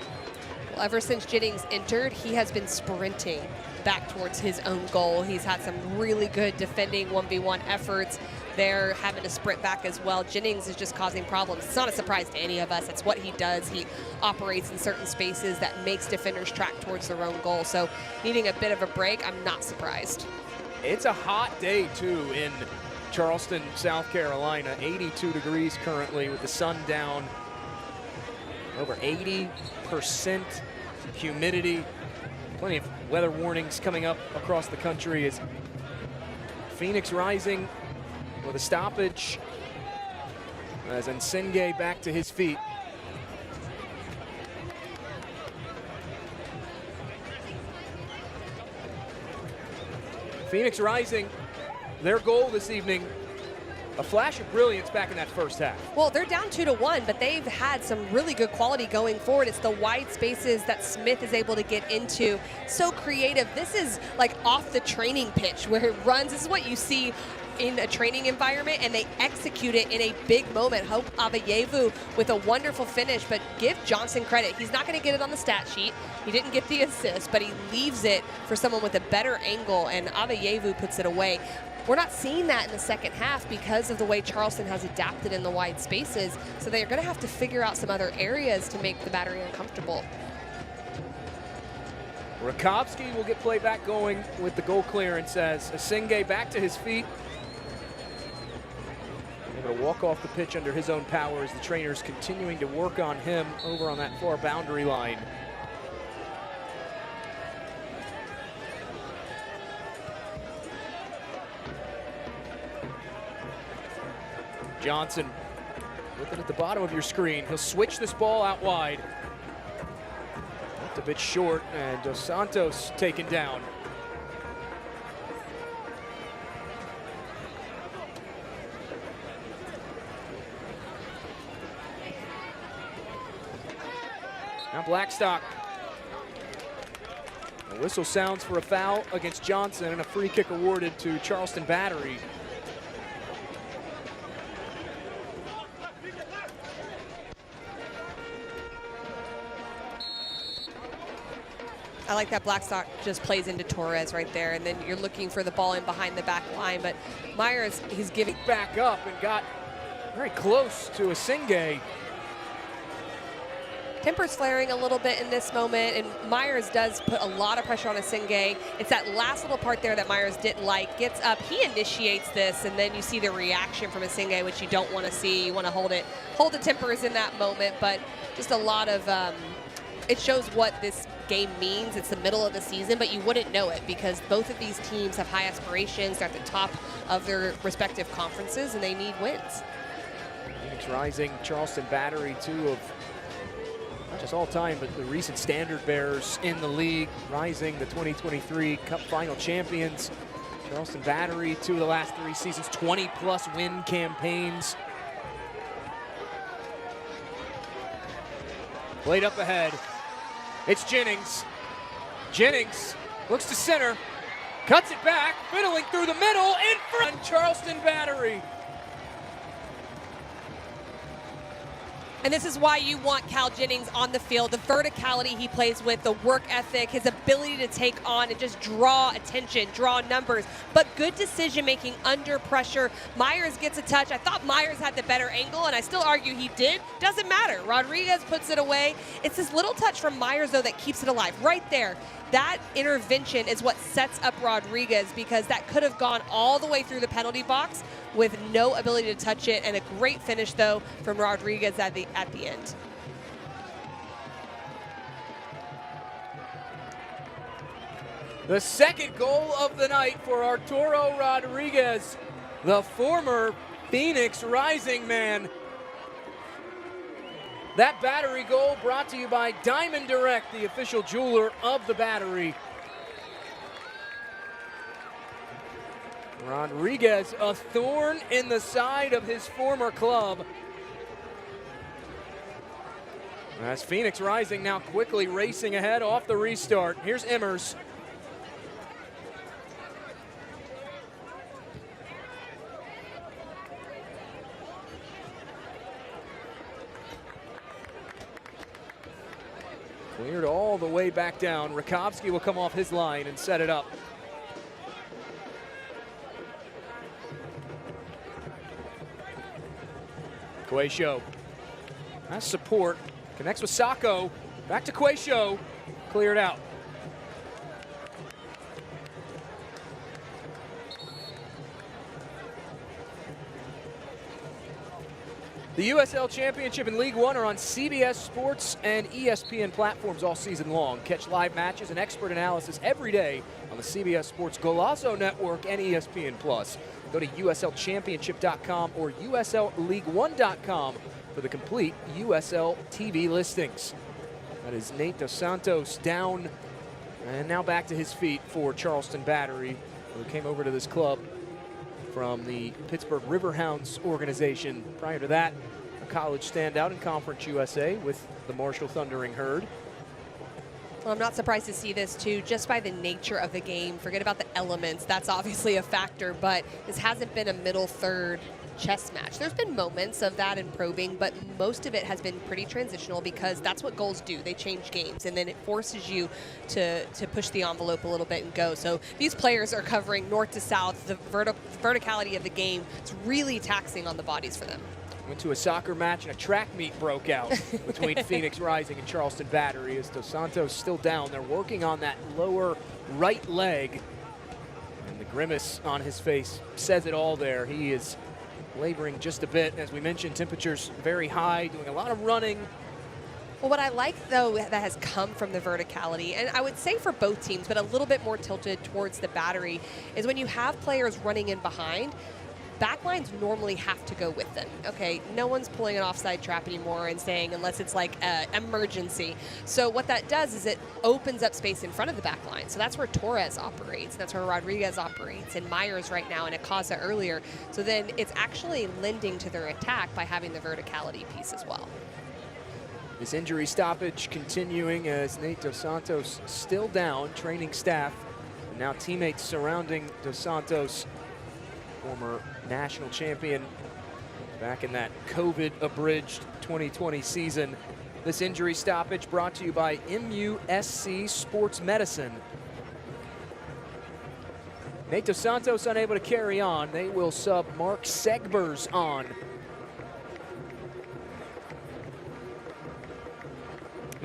Well, ever since Jennings entered, he has been sprinting back towards his own goal. He's had some really good defending 1v1 efforts. They're having to sprint back as well. Jennings is just causing problems. It's not a surprise to any of us. It's what he does. He operates in certain spaces that makes defenders track towards their own goal. So needing a bit of a break, I'm not surprised. It's a hot day, too, in Charleston, South Carolina. 82 degrees currently with the sun down. Over 80% humidity. Plenty of weather warnings coming up across the country as Phoenix rising with a stoppage as Nsenge back to his feet. Phoenix rising, their goal this evening, a flash of brilliance back in that first half. Well, they're down 2-1, but they've had some really good quality going forward. It's the wide spaces that Smith is able to get into. So creative. This is like off the training pitch where it runs. This is what you see in a training environment, and they execute it in a big moment. Hope Aveyevu with a wonderful finish, but give Johnson credit. He's not going to get it on the stat sheet. He didn't get the assist, but he leaves it for someone with a better angle, and Aveyevu puts it away. We're not seeing that in the second half because of the way Charleston has adapted in the wide spaces, so they're going to have to figure out some other areas to make the Battery uncomfortable. Rakowski will get play back going with the goal clearance as Asenge back to his feet. Able to walk off the pitch under his own power as the trainers continuing to work on him over on that far boundary line. Johnson with it at the bottom of your screen. He'll switch this ball out wide. Left a bit short, and Dos Santos taken down. Now Blackstock. The whistle sounds for a foul against Johnson and a free kick awarded to Charleston Battery. I like that Blackstock just plays into Torres right there, and then you're looking for the ball in behind the back line, but Myers, he's giving back up and got very close to Asenge. Tempers flaring a little bit in this moment, and Myers does put a lot of pressure on Asingay. It's that last little part there that Myers didn't like. Gets up, he initiates this, and then you see the reaction from Asingay, which you don't want to see. You want to hold the tempers in that moment, but just a lot of, it shows what this game means. It's the middle of the season, but you wouldn't know it because both of these teams have high aspirations. They're at the top of their respective conferences, and they need wins. Phoenix Rising, Charleston Battery, two of not just all time, but the recent standard bearers in the league. Rising, the 2023 Cup final champions. Charleston Battery, two of the last 3 seasons, 20-plus win campaigns. Played up ahead. It's Jennings. Jennings looks to center, cuts it back, fiddling through the middle, in front, Charleston Battery. And this is why you want Cal Jennings on the field. The verticality he plays with, the work ethic, his ability to take on and just draw attention, draw numbers, but good decision-making under pressure. Myers gets a touch. I thought Myers had the better angle, and I still argue he did. Doesn't matter. Rodriguez puts it away. It's this little touch from Myers, though, that keeps it alive. Right there. That intervention is what sets up Rodriguez, because that could have gone all the way through the penalty box with no ability to touch it, and a great finish, though, from Rodriguez at the end. The second goal of the night for Arturo Rodriguez, the former Phoenix Rising man. That Battery goal brought to you by Diamond Direct, the official jeweler of the Battery. Rodriguez, a thorn in the side of his former club. As Phoenix Rising now quickly racing ahead off the restart. Here's Emmers. Cleared all the way back down. Rakovsky will come off his line and set it up. Quayshow has support, connects with Sacco, back to Quayshow, cleared out. The USL Championship and League One are on CBS Sports and ESPN platforms all season long. Catch live matches and expert analysis every day on the CBS Sports Golazo Network and ESPN+. Go to USLChampionship.com or USLLeague1.com for the complete USL TV listings. That is Nate Dos Santos down and now back to his feet for Charleston Battery, who came over to this club from the Pittsburgh Riverhounds organization. Prior to that, a college standout in Conference USA with the Marshall Thundering Herd. Well, I'm not surprised to see this too, just by the nature of the game. Forget about the elements, that's obviously a factor, but this hasn't been a middle third chess match. There's been moments of that in probing, but most of it has been pretty transitional because that's what goals do. They change games, and then it forces you to push the envelope a little bit and go. So these players are covering north to south. The verticality of the game, it's really taxing on the bodies for them. Went to a soccer match and a track meet broke out between Phoenix Rising and Charleston Battery as Dos Santos still down. They're working on that lower right leg, and the grimace on his face says it all there. He is laboring just a bit. As we mentioned, temperatures very high, doing a lot of running. Well, what I like, though, that has come from the verticality, and I would say for both teams, but a little bit more tilted towards the Battery, is when you have players running in behind, backlines normally have to go with them. Okay, no one's pulling an offside trap anymore and saying unless it's like an emergency. So what that does is it opens up space in front of the backline. So that's where Torres operates, that's where Rodriguez operates, and Myers right now, and Acosta earlier. So then it's actually lending to their attack by having the verticality piece as well. This injury stoppage continuing as Nate Dos Santos still down, training staff, and now teammates surrounding Dos Santos, former national champion back in that COVID-abridged 2020 season. This injury stoppage brought to you by MUSC Sports Medicine. Nate Dos Santos unable to carry on. They will sub Mark Segbers on.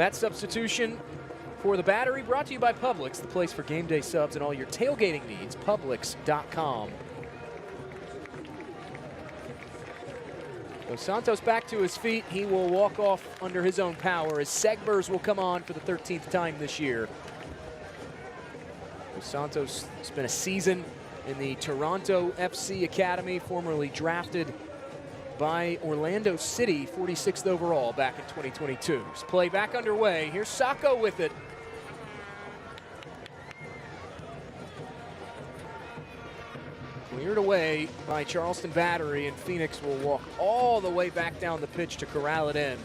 That substitution for the Battery brought to you by Publix, the place for game day subs and all your tailgating needs, Publix.com. Dos Santos back to his feet. He will walk off under his own power as Segbers will come on for the 13th time this year. Dos Santos spent a season in the Toronto FC Academy, formerly drafted by Orlando City, 46th overall back in 2022. His play back underway. Here's Sacco with it. Cleared away by Charleston Battery, and Phoenix will walk all the way back down the pitch to corral it in.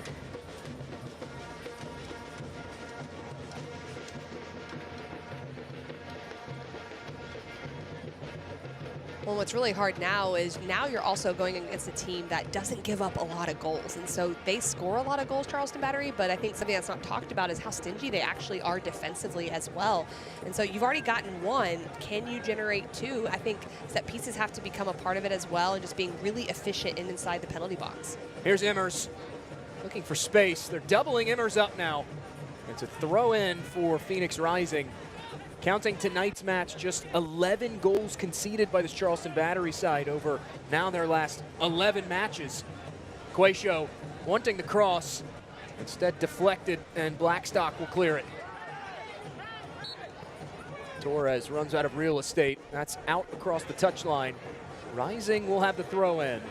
Well, what's really hard now is now you're also going against a team that doesn't give up a lot of goals. And so they score a lot of goals, Charleston Battery, but I think something that's not talked about is how stingy they actually are defensively as well. And so you've already gotten one. Can you generate two? I think set pieces have to become a part of it as well, and just being really efficient inside the penalty box. Here's Immers looking for space. They're doubling Immers up now. It's a throw in for Phoenix Rising. Counting tonight's match, just 11 goals conceded by this Charleston Battery side over now their last 11 matches. Quaisho wanting the cross, instead deflected, and Blackstock will clear it. Torres runs out of real estate. That's out across the touchline. Rising will have the throw in.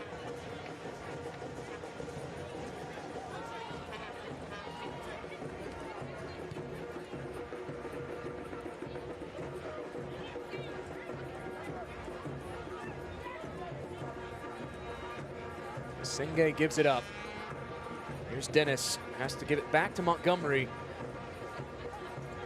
Singay gives it up. Here's Dennis, has to give it back to Montgomery,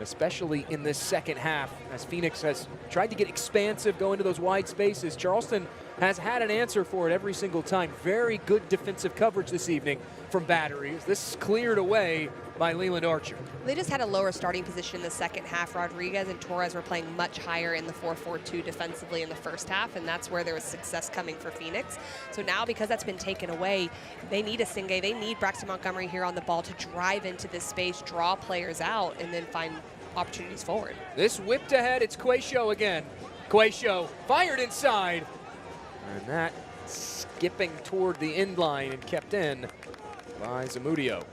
especially in this second half, as Phoenix has tried to get expansive, go into those wide spaces. Charleston has had an answer for it every single time. Very good defensive coverage this evening from Battery. This is cleared away by Leland Archer. They just had a lower starting position in the second half. Rodriguez and Torres were playing much higher in the 4-4-2 defensively in the first half, and that's where there was success coming for Phoenix. So now, because that's been taken away, they need a Singay. They need Braxton Montgomery here on the ball to drive into this space, draw players out, and then find opportunities forward. This whipped ahead, it's Quaisho again. Quaisho fired inside, and that skipping toward the end line and kept in by Zamudio.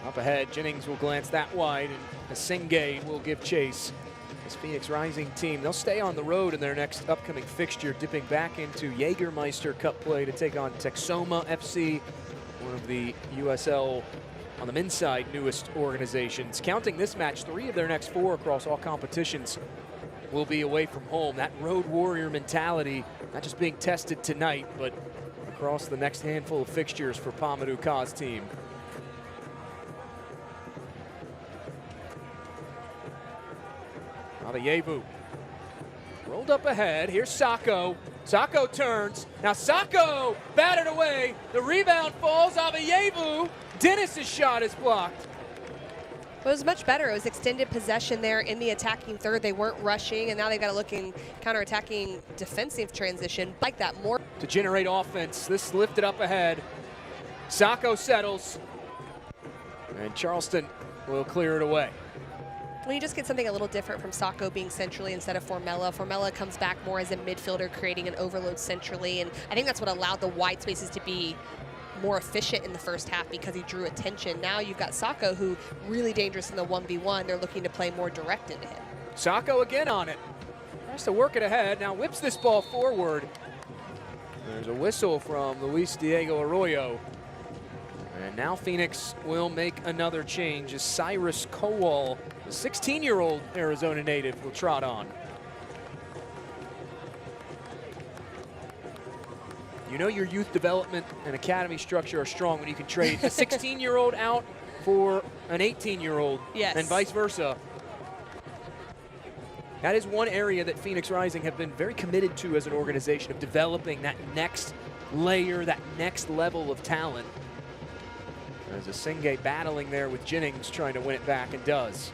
Up ahead, Jennings will glance that wide, and Singay will give chase. This Phoenix Rising team, they'll stay on the road in their next upcoming fixture, dipping back into Jägermeister Cup play to take on Texoma FC, one of the USL, on the men's side, newest organizations. Counting this match, 3 of their next 4 across all competitions will be away from home. That road warrior mentality, not just being tested tonight, but across the next handful of fixtures for Pamadou Ka's team. Aveyevu rolled up ahead. Here's Sacco. Sacco turns. Now Sacco batted away. The rebound falls. Aveyevu. Dennis's shot is blocked. It was much better. It was extended possession there in the attacking third. They weren't rushing, and now they've got to look in counter-attacking defensive transition like that more. To generate offense, this lifted up ahead. Sacco settles, and Charleston will clear it away. When you just get something a little different from Sacco being centrally instead of Formella. Formella comes back more as a midfielder, creating an overload centrally, and I think that's what allowed the wide spaces to be more efficient in the first half because he drew attention. Now you've got Sacco, who really dangerous in the 1v1. They're looking to play more direct into him. Sacco again on it. Tries to work it ahead. Now whips this ball forward. There's a whistle from Luis Diego Arroyo. And now Phoenix will make another change as Cyrus Kowal, the 16-year-old Arizona native, will trot on. You know your youth development and academy structure are strong when you can trade a 16-year-old out for an 18-year-old, yes, and vice versa. That is one area that Phoenix Rising have been very committed to as an organization, of developing that next layer, that next level of talent. There's a Singay battling there with Jennings trying to win it back, and does.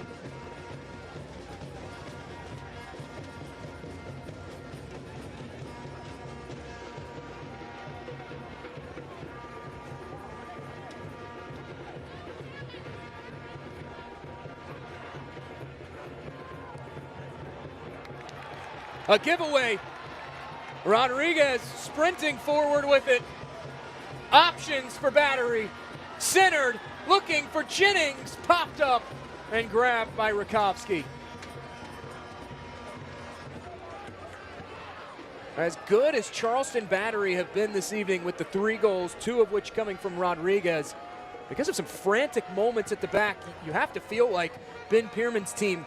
A giveaway. Rodriguez sprinting forward with it. Options for Battery. Centered, looking for Jennings. Popped up and grabbed by Rakowski. As good as Charleston Battery have been this evening with the 3 goals, 2 of which coming from Rodriguez, because of some frantic moments at the back, you have to feel like Ben Pierman's team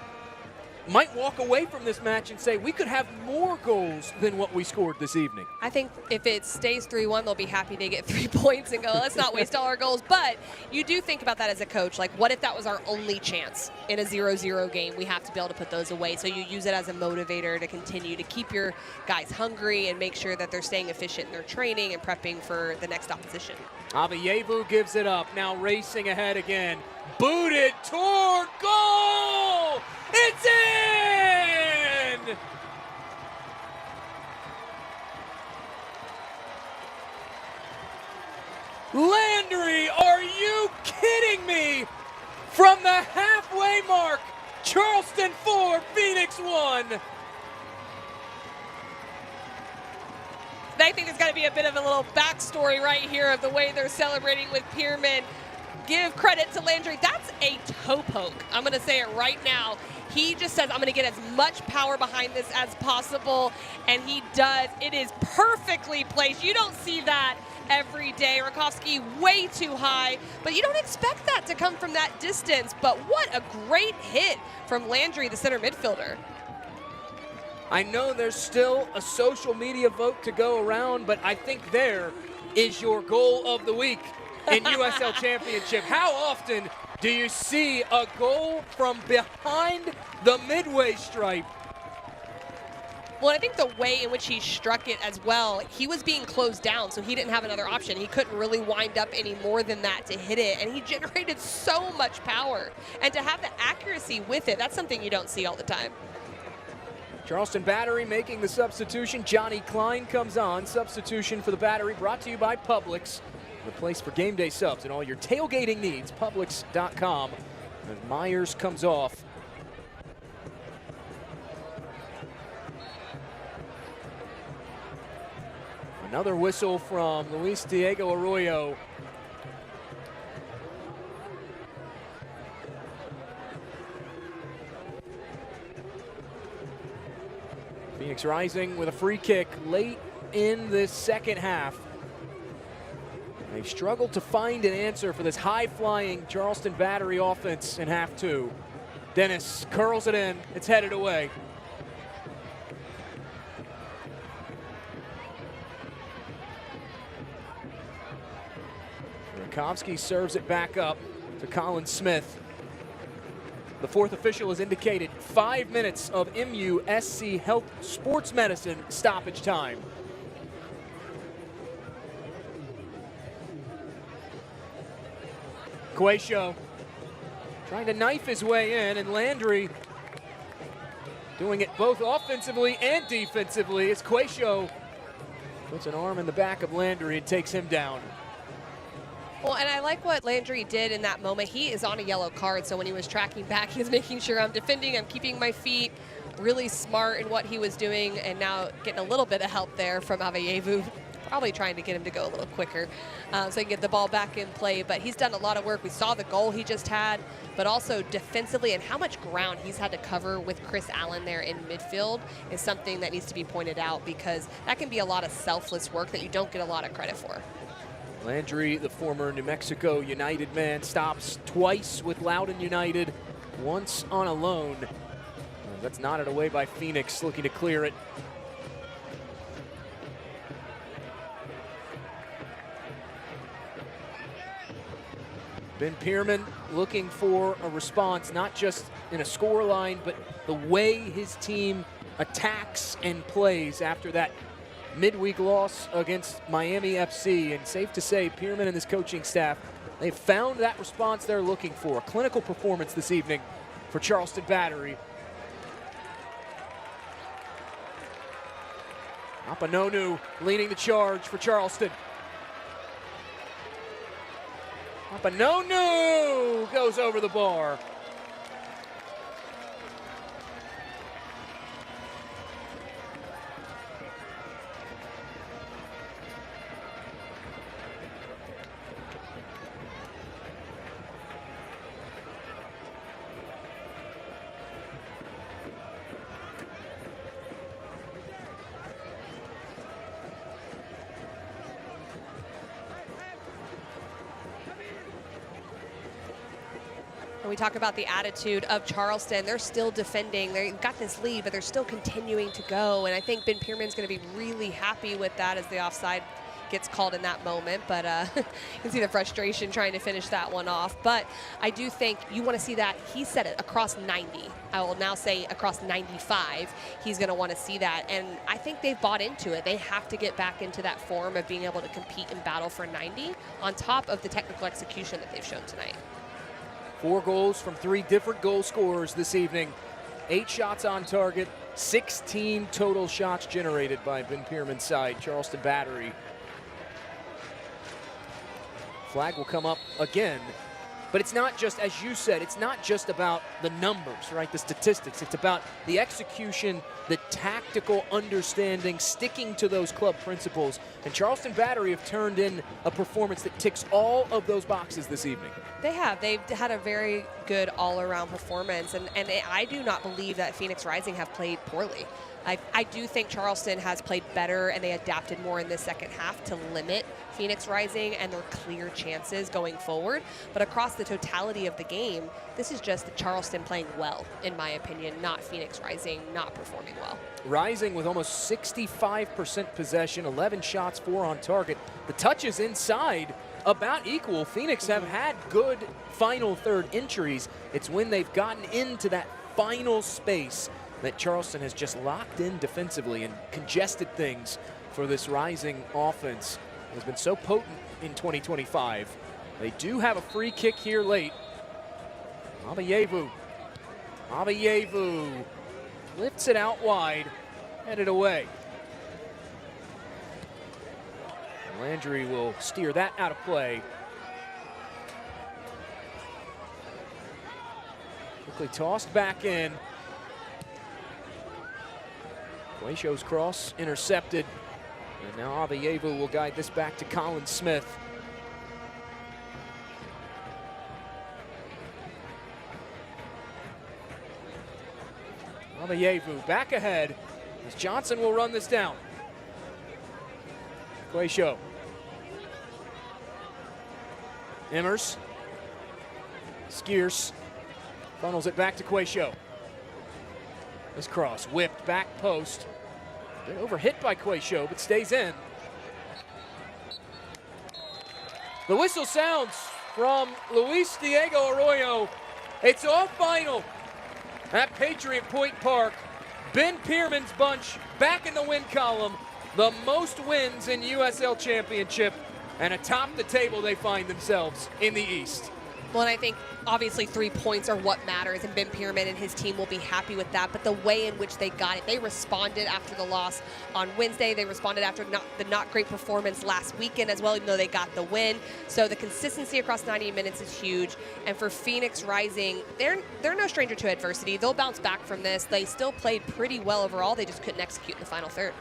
might walk away from this match and say, we could have more goals than what we scored this evening. I think if it stays 3-1, they'll be happy to get 3 points and go, let's not waste all our goals. But you do think about that as a coach. Like, what if that was our only chance in a 0-0 game? We have to be able to put those away. So you use it as a motivator to continue to keep your guys hungry and make sure that they're staying efficient in their training and prepping for the next opposition. Avayevu gives it up, now racing ahead again. Booted toward goal! It's in! Landry, are you kidding me? From the halfway mark, Charleston 4, Phoenix 1. I think there's got to be a bit of a little backstory right here of the way they're celebrating with Pierman. Give credit to Landry. That's a toe poke. I'm going to say it right now. He just says, I'm going to get as much power behind this as possible, and he does. It is perfectly placed. You don't see that every day. Rakowski way too high, but you don't expect that to come from that distance. But what a great hit from Landry, the center midfielder. I know there's still a social media vote to go around, but I think there is your goal of the week in USL Championship. How often do you see a goal from behind the midway stripe? Well, I think the way in which he struck it as well, he was being closed down, so he didn't have another option. He couldn't really wind up any more than that to hit it, and he generated so much power. And to have the accuracy with it, that's something you don't see all the time. Charleston Battery making the substitution. Johnny Klein comes on. Substitution for the Battery brought to you by Publix, the place for game day subs and all your tailgating needs, Publix.com. And Myers comes off. Another whistle from Luis Diego Arroyo. Phoenix Rising with a free kick late in this second half. They've struggled to find an answer for this high-flying Charleston Battery offense in half 2. Dennis curls it in. It's headed away. Rakowski serves it back up to Colin Smith. The 4th official has indicated 5 minutes of MUSC Health Sports Medicine stoppage time. Quaisho trying to knife his way in, and Landry doing it both offensively and defensively as Quaisho puts an arm in the back of Landry and takes him down. Well, and I like what Landry did in that moment. He is on a yellow card, so when he was tracking back, he was making sure I'm defending, I'm keeping my feet. Really smart in what he was doing, and now getting a little bit of help there from Avayevu, probably trying to get him to go a little quicker so he can get the ball back in play. But he's done a lot of work. We saw the goal he just had, but also defensively, and how much ground he's had to cover with Chris Allen there in midfield is something that needs to be pointed out, because that can be a lot of selfless work that you don't get a lot of credit for. Landry, the former New Mexico United man, stops twice with Loudoun United, once on a loan. That's knotted away by Phoenix, looking to clear it. Ben Pierman looking for a response, not just in a score line, but the way his team attacks and plays after that midweek loss against Miami FC. And safe to say, Pierman and his coaching staff They found that response they're looking for. A clinical performance this evening for Charleston Battery. Apanonu leading the charge for Charleston. Apanonu goes over the bar. We talk about the attitude of Charleston. They're still defending. They've got this lead, but they're still continuing to go. And I think Ben Pierman's going to be really happy with that as the offside gets called in that moment. But you can see the frustration trying to finish that one off. But I do think you want to see that. He said it across 90. I will now say across 95. He's going to want to see that. And I think they've bought into it. They have to get back into that form of being able to compete and battle for 90 on top of the technical execution that they've shown tonight. 4 goals from 3 different goal scorers this evening. 8 shots on target, 16 total shots generated by Ben Pierman's side, Charleston Battery. Flag will come up again. But it's not just, as you said, it's not just about the numbers, right? The statistics. It's about the execution, the tactical understanding, sticking to those club principles. And Charleston Battery have turned in a performance that ticks all of those boxes this evening. They have. They've had a very good all-around performance. And I do not believe that Phoenix Rising have played poorly. I do think Charleston has played better and they adapted more in the second half to limit Phoenix Rising and their clear chances going forward. But across the totality of the game, this is just Charleston playing well, in my opinion, not Phoenix Rising not performing well. Rising with almost 65% possession, 11 shots, 4 on target. The touches inside about equal. Phoenix have had good final third entries. It's when they've gotten into that final space that Charleston has just locked in defensively and congested things for this Rising offense. It has been so potent in 2025. They do have a free kick here late. Abayevu lifts it out wide, headed away. Landry will steer that out of play. Quickly tossed back in. Quaysho's cross intercepted. And now Abayevu will guide this back to Colin Smith. Abayevu back ahead as Johnson will run this down. Quaysho. Emmers. Skeers funnels it back to Quaysho. This cross whipped back post. Been overhit by Quaysho, but stays in. The whistle sounds from Luis Diego Arroyo. It's all final at Patriot Point Park. Ben Pierman's bunch back in the win column. The most wins in USL Championship. And atop the table they find themselves in the East. Well, and I think obviously 3 points are what matters, and Ben Pierman and his team will be happy with that. But the way in which they got it, they responded after the loss on Wednesday. They responded after the not great performance last weekend as well, even though they got the win. So the consistency across 90 minutes is huge. And for Phoenix Rising, they're no stranger to adversity. They'll bounce back from this. They still played pretty well overall. They just couldn't execute in the final third.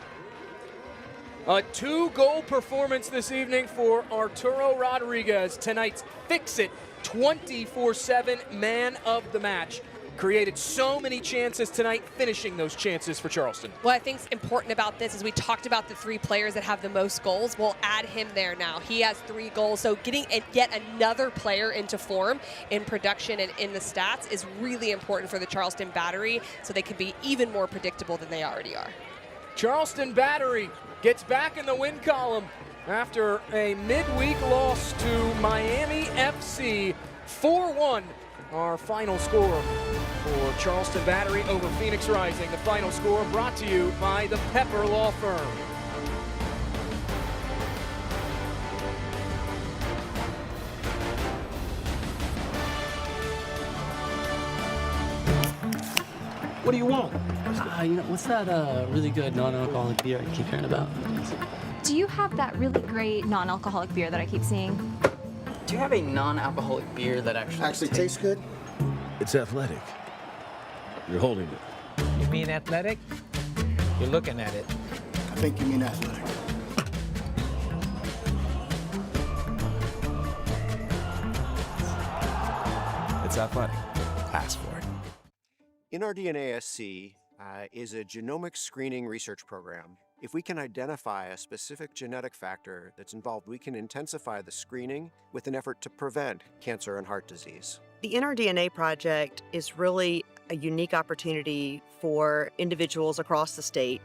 A 2-goal performance this evening for Arturo Rodriguez, tonight's fix-it 24/7 man of the match. Created so many chances tonight, finishing those chances for Charleston. What I think is important about this is we talked about the 3 players that have the most goals. We'll add him there now. He has 3 goals, so getting yet another player into form in production and in the stats is really important for the Charleston Battery so they can be even more predictable than they already are. Charleston Battery gets back in the win column after a midweek loss to Miami FC. 4-1, our final score for Charleston Battery over Phoenix Rising. The final score brought to you by the Pepper Law Firm. What do you want? What's that really good non-alcoholic beer I keep hearing about? Do you have that really great non-alcoholic beer that I keep seeing? Do you have a non-alcoholic beer that actually tastes good? It's athletic. You're holding it. You mean athletic? You're looking at it. I think you mean athletic. It's athletic. Ask for it. NRDNASC is a genomic screening research program. If we can identify a specific genetic factor that's involved, we can intensify the screening with an effort to prevent cancer and heart disease. The NRDNA project is really a unique opportunity for individuals across the state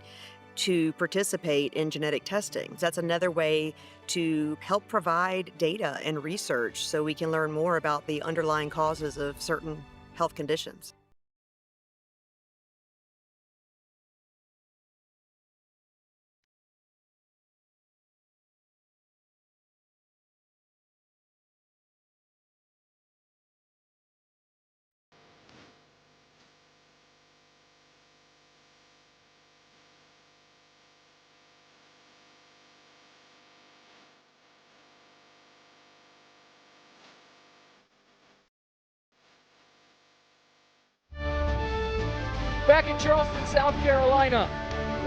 to participate in genetic testing. That's another way to help provide data and research so we can learn more about the underlying causes of certain health conditions. Back in Charleston, South Carolina,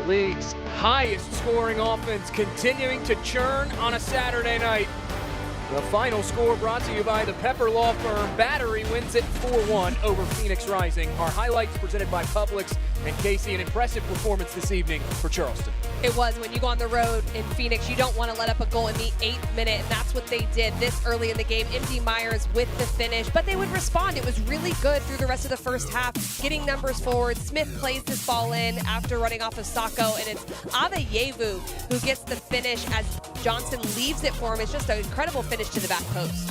the league's highest scoring offense continuing to churn on a Saturday night. The final score brought to you by the Pepper Law Firm. Battery wins it 4-1 over Phoenix Rising. Our highlights presented by Publix and Casey. An impressive performance this evening for Charleston. It was. When you go on the road in Phoenix, you don't want to let up a goal in the 8th minute, and that's what they did this early in the game. MD Myers with the finish, but they would respond. It was really good through the rest of the first half, getting numbers forward. Smith plays this ball in after running off of Sacco, and it's Aveyevu who gets the finish as Johnson leaves it for him. It's just an incredible finish to the back post.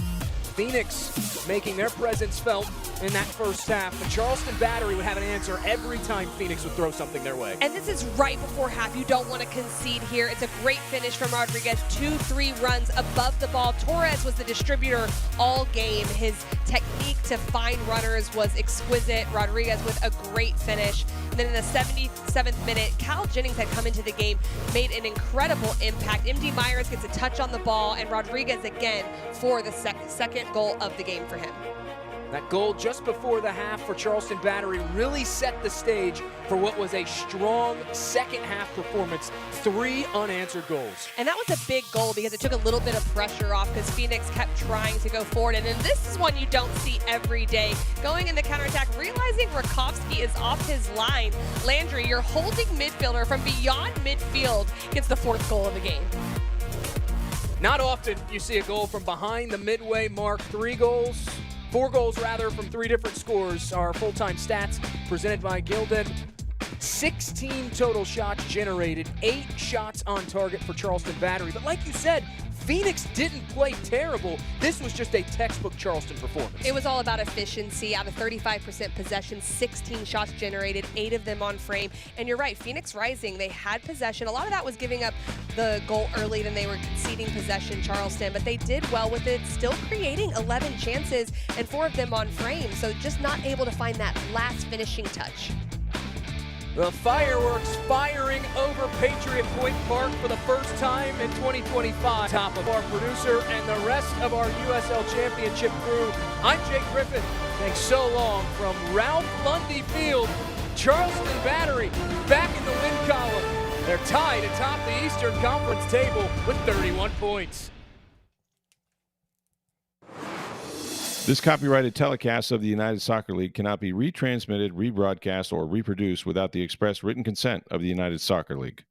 Phoenix making their presence felt in that first half. The Charleston Battery would have an answer every time Phoenix would throw something their way. And this is right before half. You don't want to concede here. It's a great finish from Rodriguez. 2-3 runs above the ball. Torres was the distributor all game. His technique to find runners was exquisite. Rodriguez with a great finish. And then in the 77th minute, Cal Jennings had come into the game, made an incredible impact. MD Myers gets a touch on the ball, and Rodriguez again for the second goal of the game for him. That goal just before the half for Charleston Battery really set the stage for what was a strong second half performance. 3 unanswered goals. And that was a big goal because it took a little bit of pressure off because Phoenix kept trying to go forward. And then this is one you don't see every day. Going in the counterattack, realizing Rakowski is off his line. Landry, your holding midfielder from beyond midfield, gets the 4th goal of the game. Not often you see a goal from behind the midway mark. 4 goals rather, from 3 different scores. Our full-time stats presented by Gildan. 16 total shots generated, 8 shots on target for Charleston Battery. But like you said, Phoenix didn't play terrible. This was just a textbook Charleston performance. It was all about efficiency. Out of 35% possession, 16 shots generated, 8 of them on frame. And you're right, Phoenix Rising, they had possession. A lot of that was giving up the goal early, then they were conceding possession, Charleston, but they did well with it, still creating 11 chances and 4 of them on frame. So just not able to find that last finishing touch. The fireworks firing over Patriot Point Park for the first time in 2025. Top of our producer and the rest of our USL Championship crew, I'm Jake Griffin. Thanks so long from Ralph Lundy Field. Charleston Battery back in the win column. They're tied atop the Eastern Conference table with 31 points. This copyrighted telecast of the United Soccer League cannot be retransmitted, rebroadcast, or reproduced without the express written consent of the United Soccer League.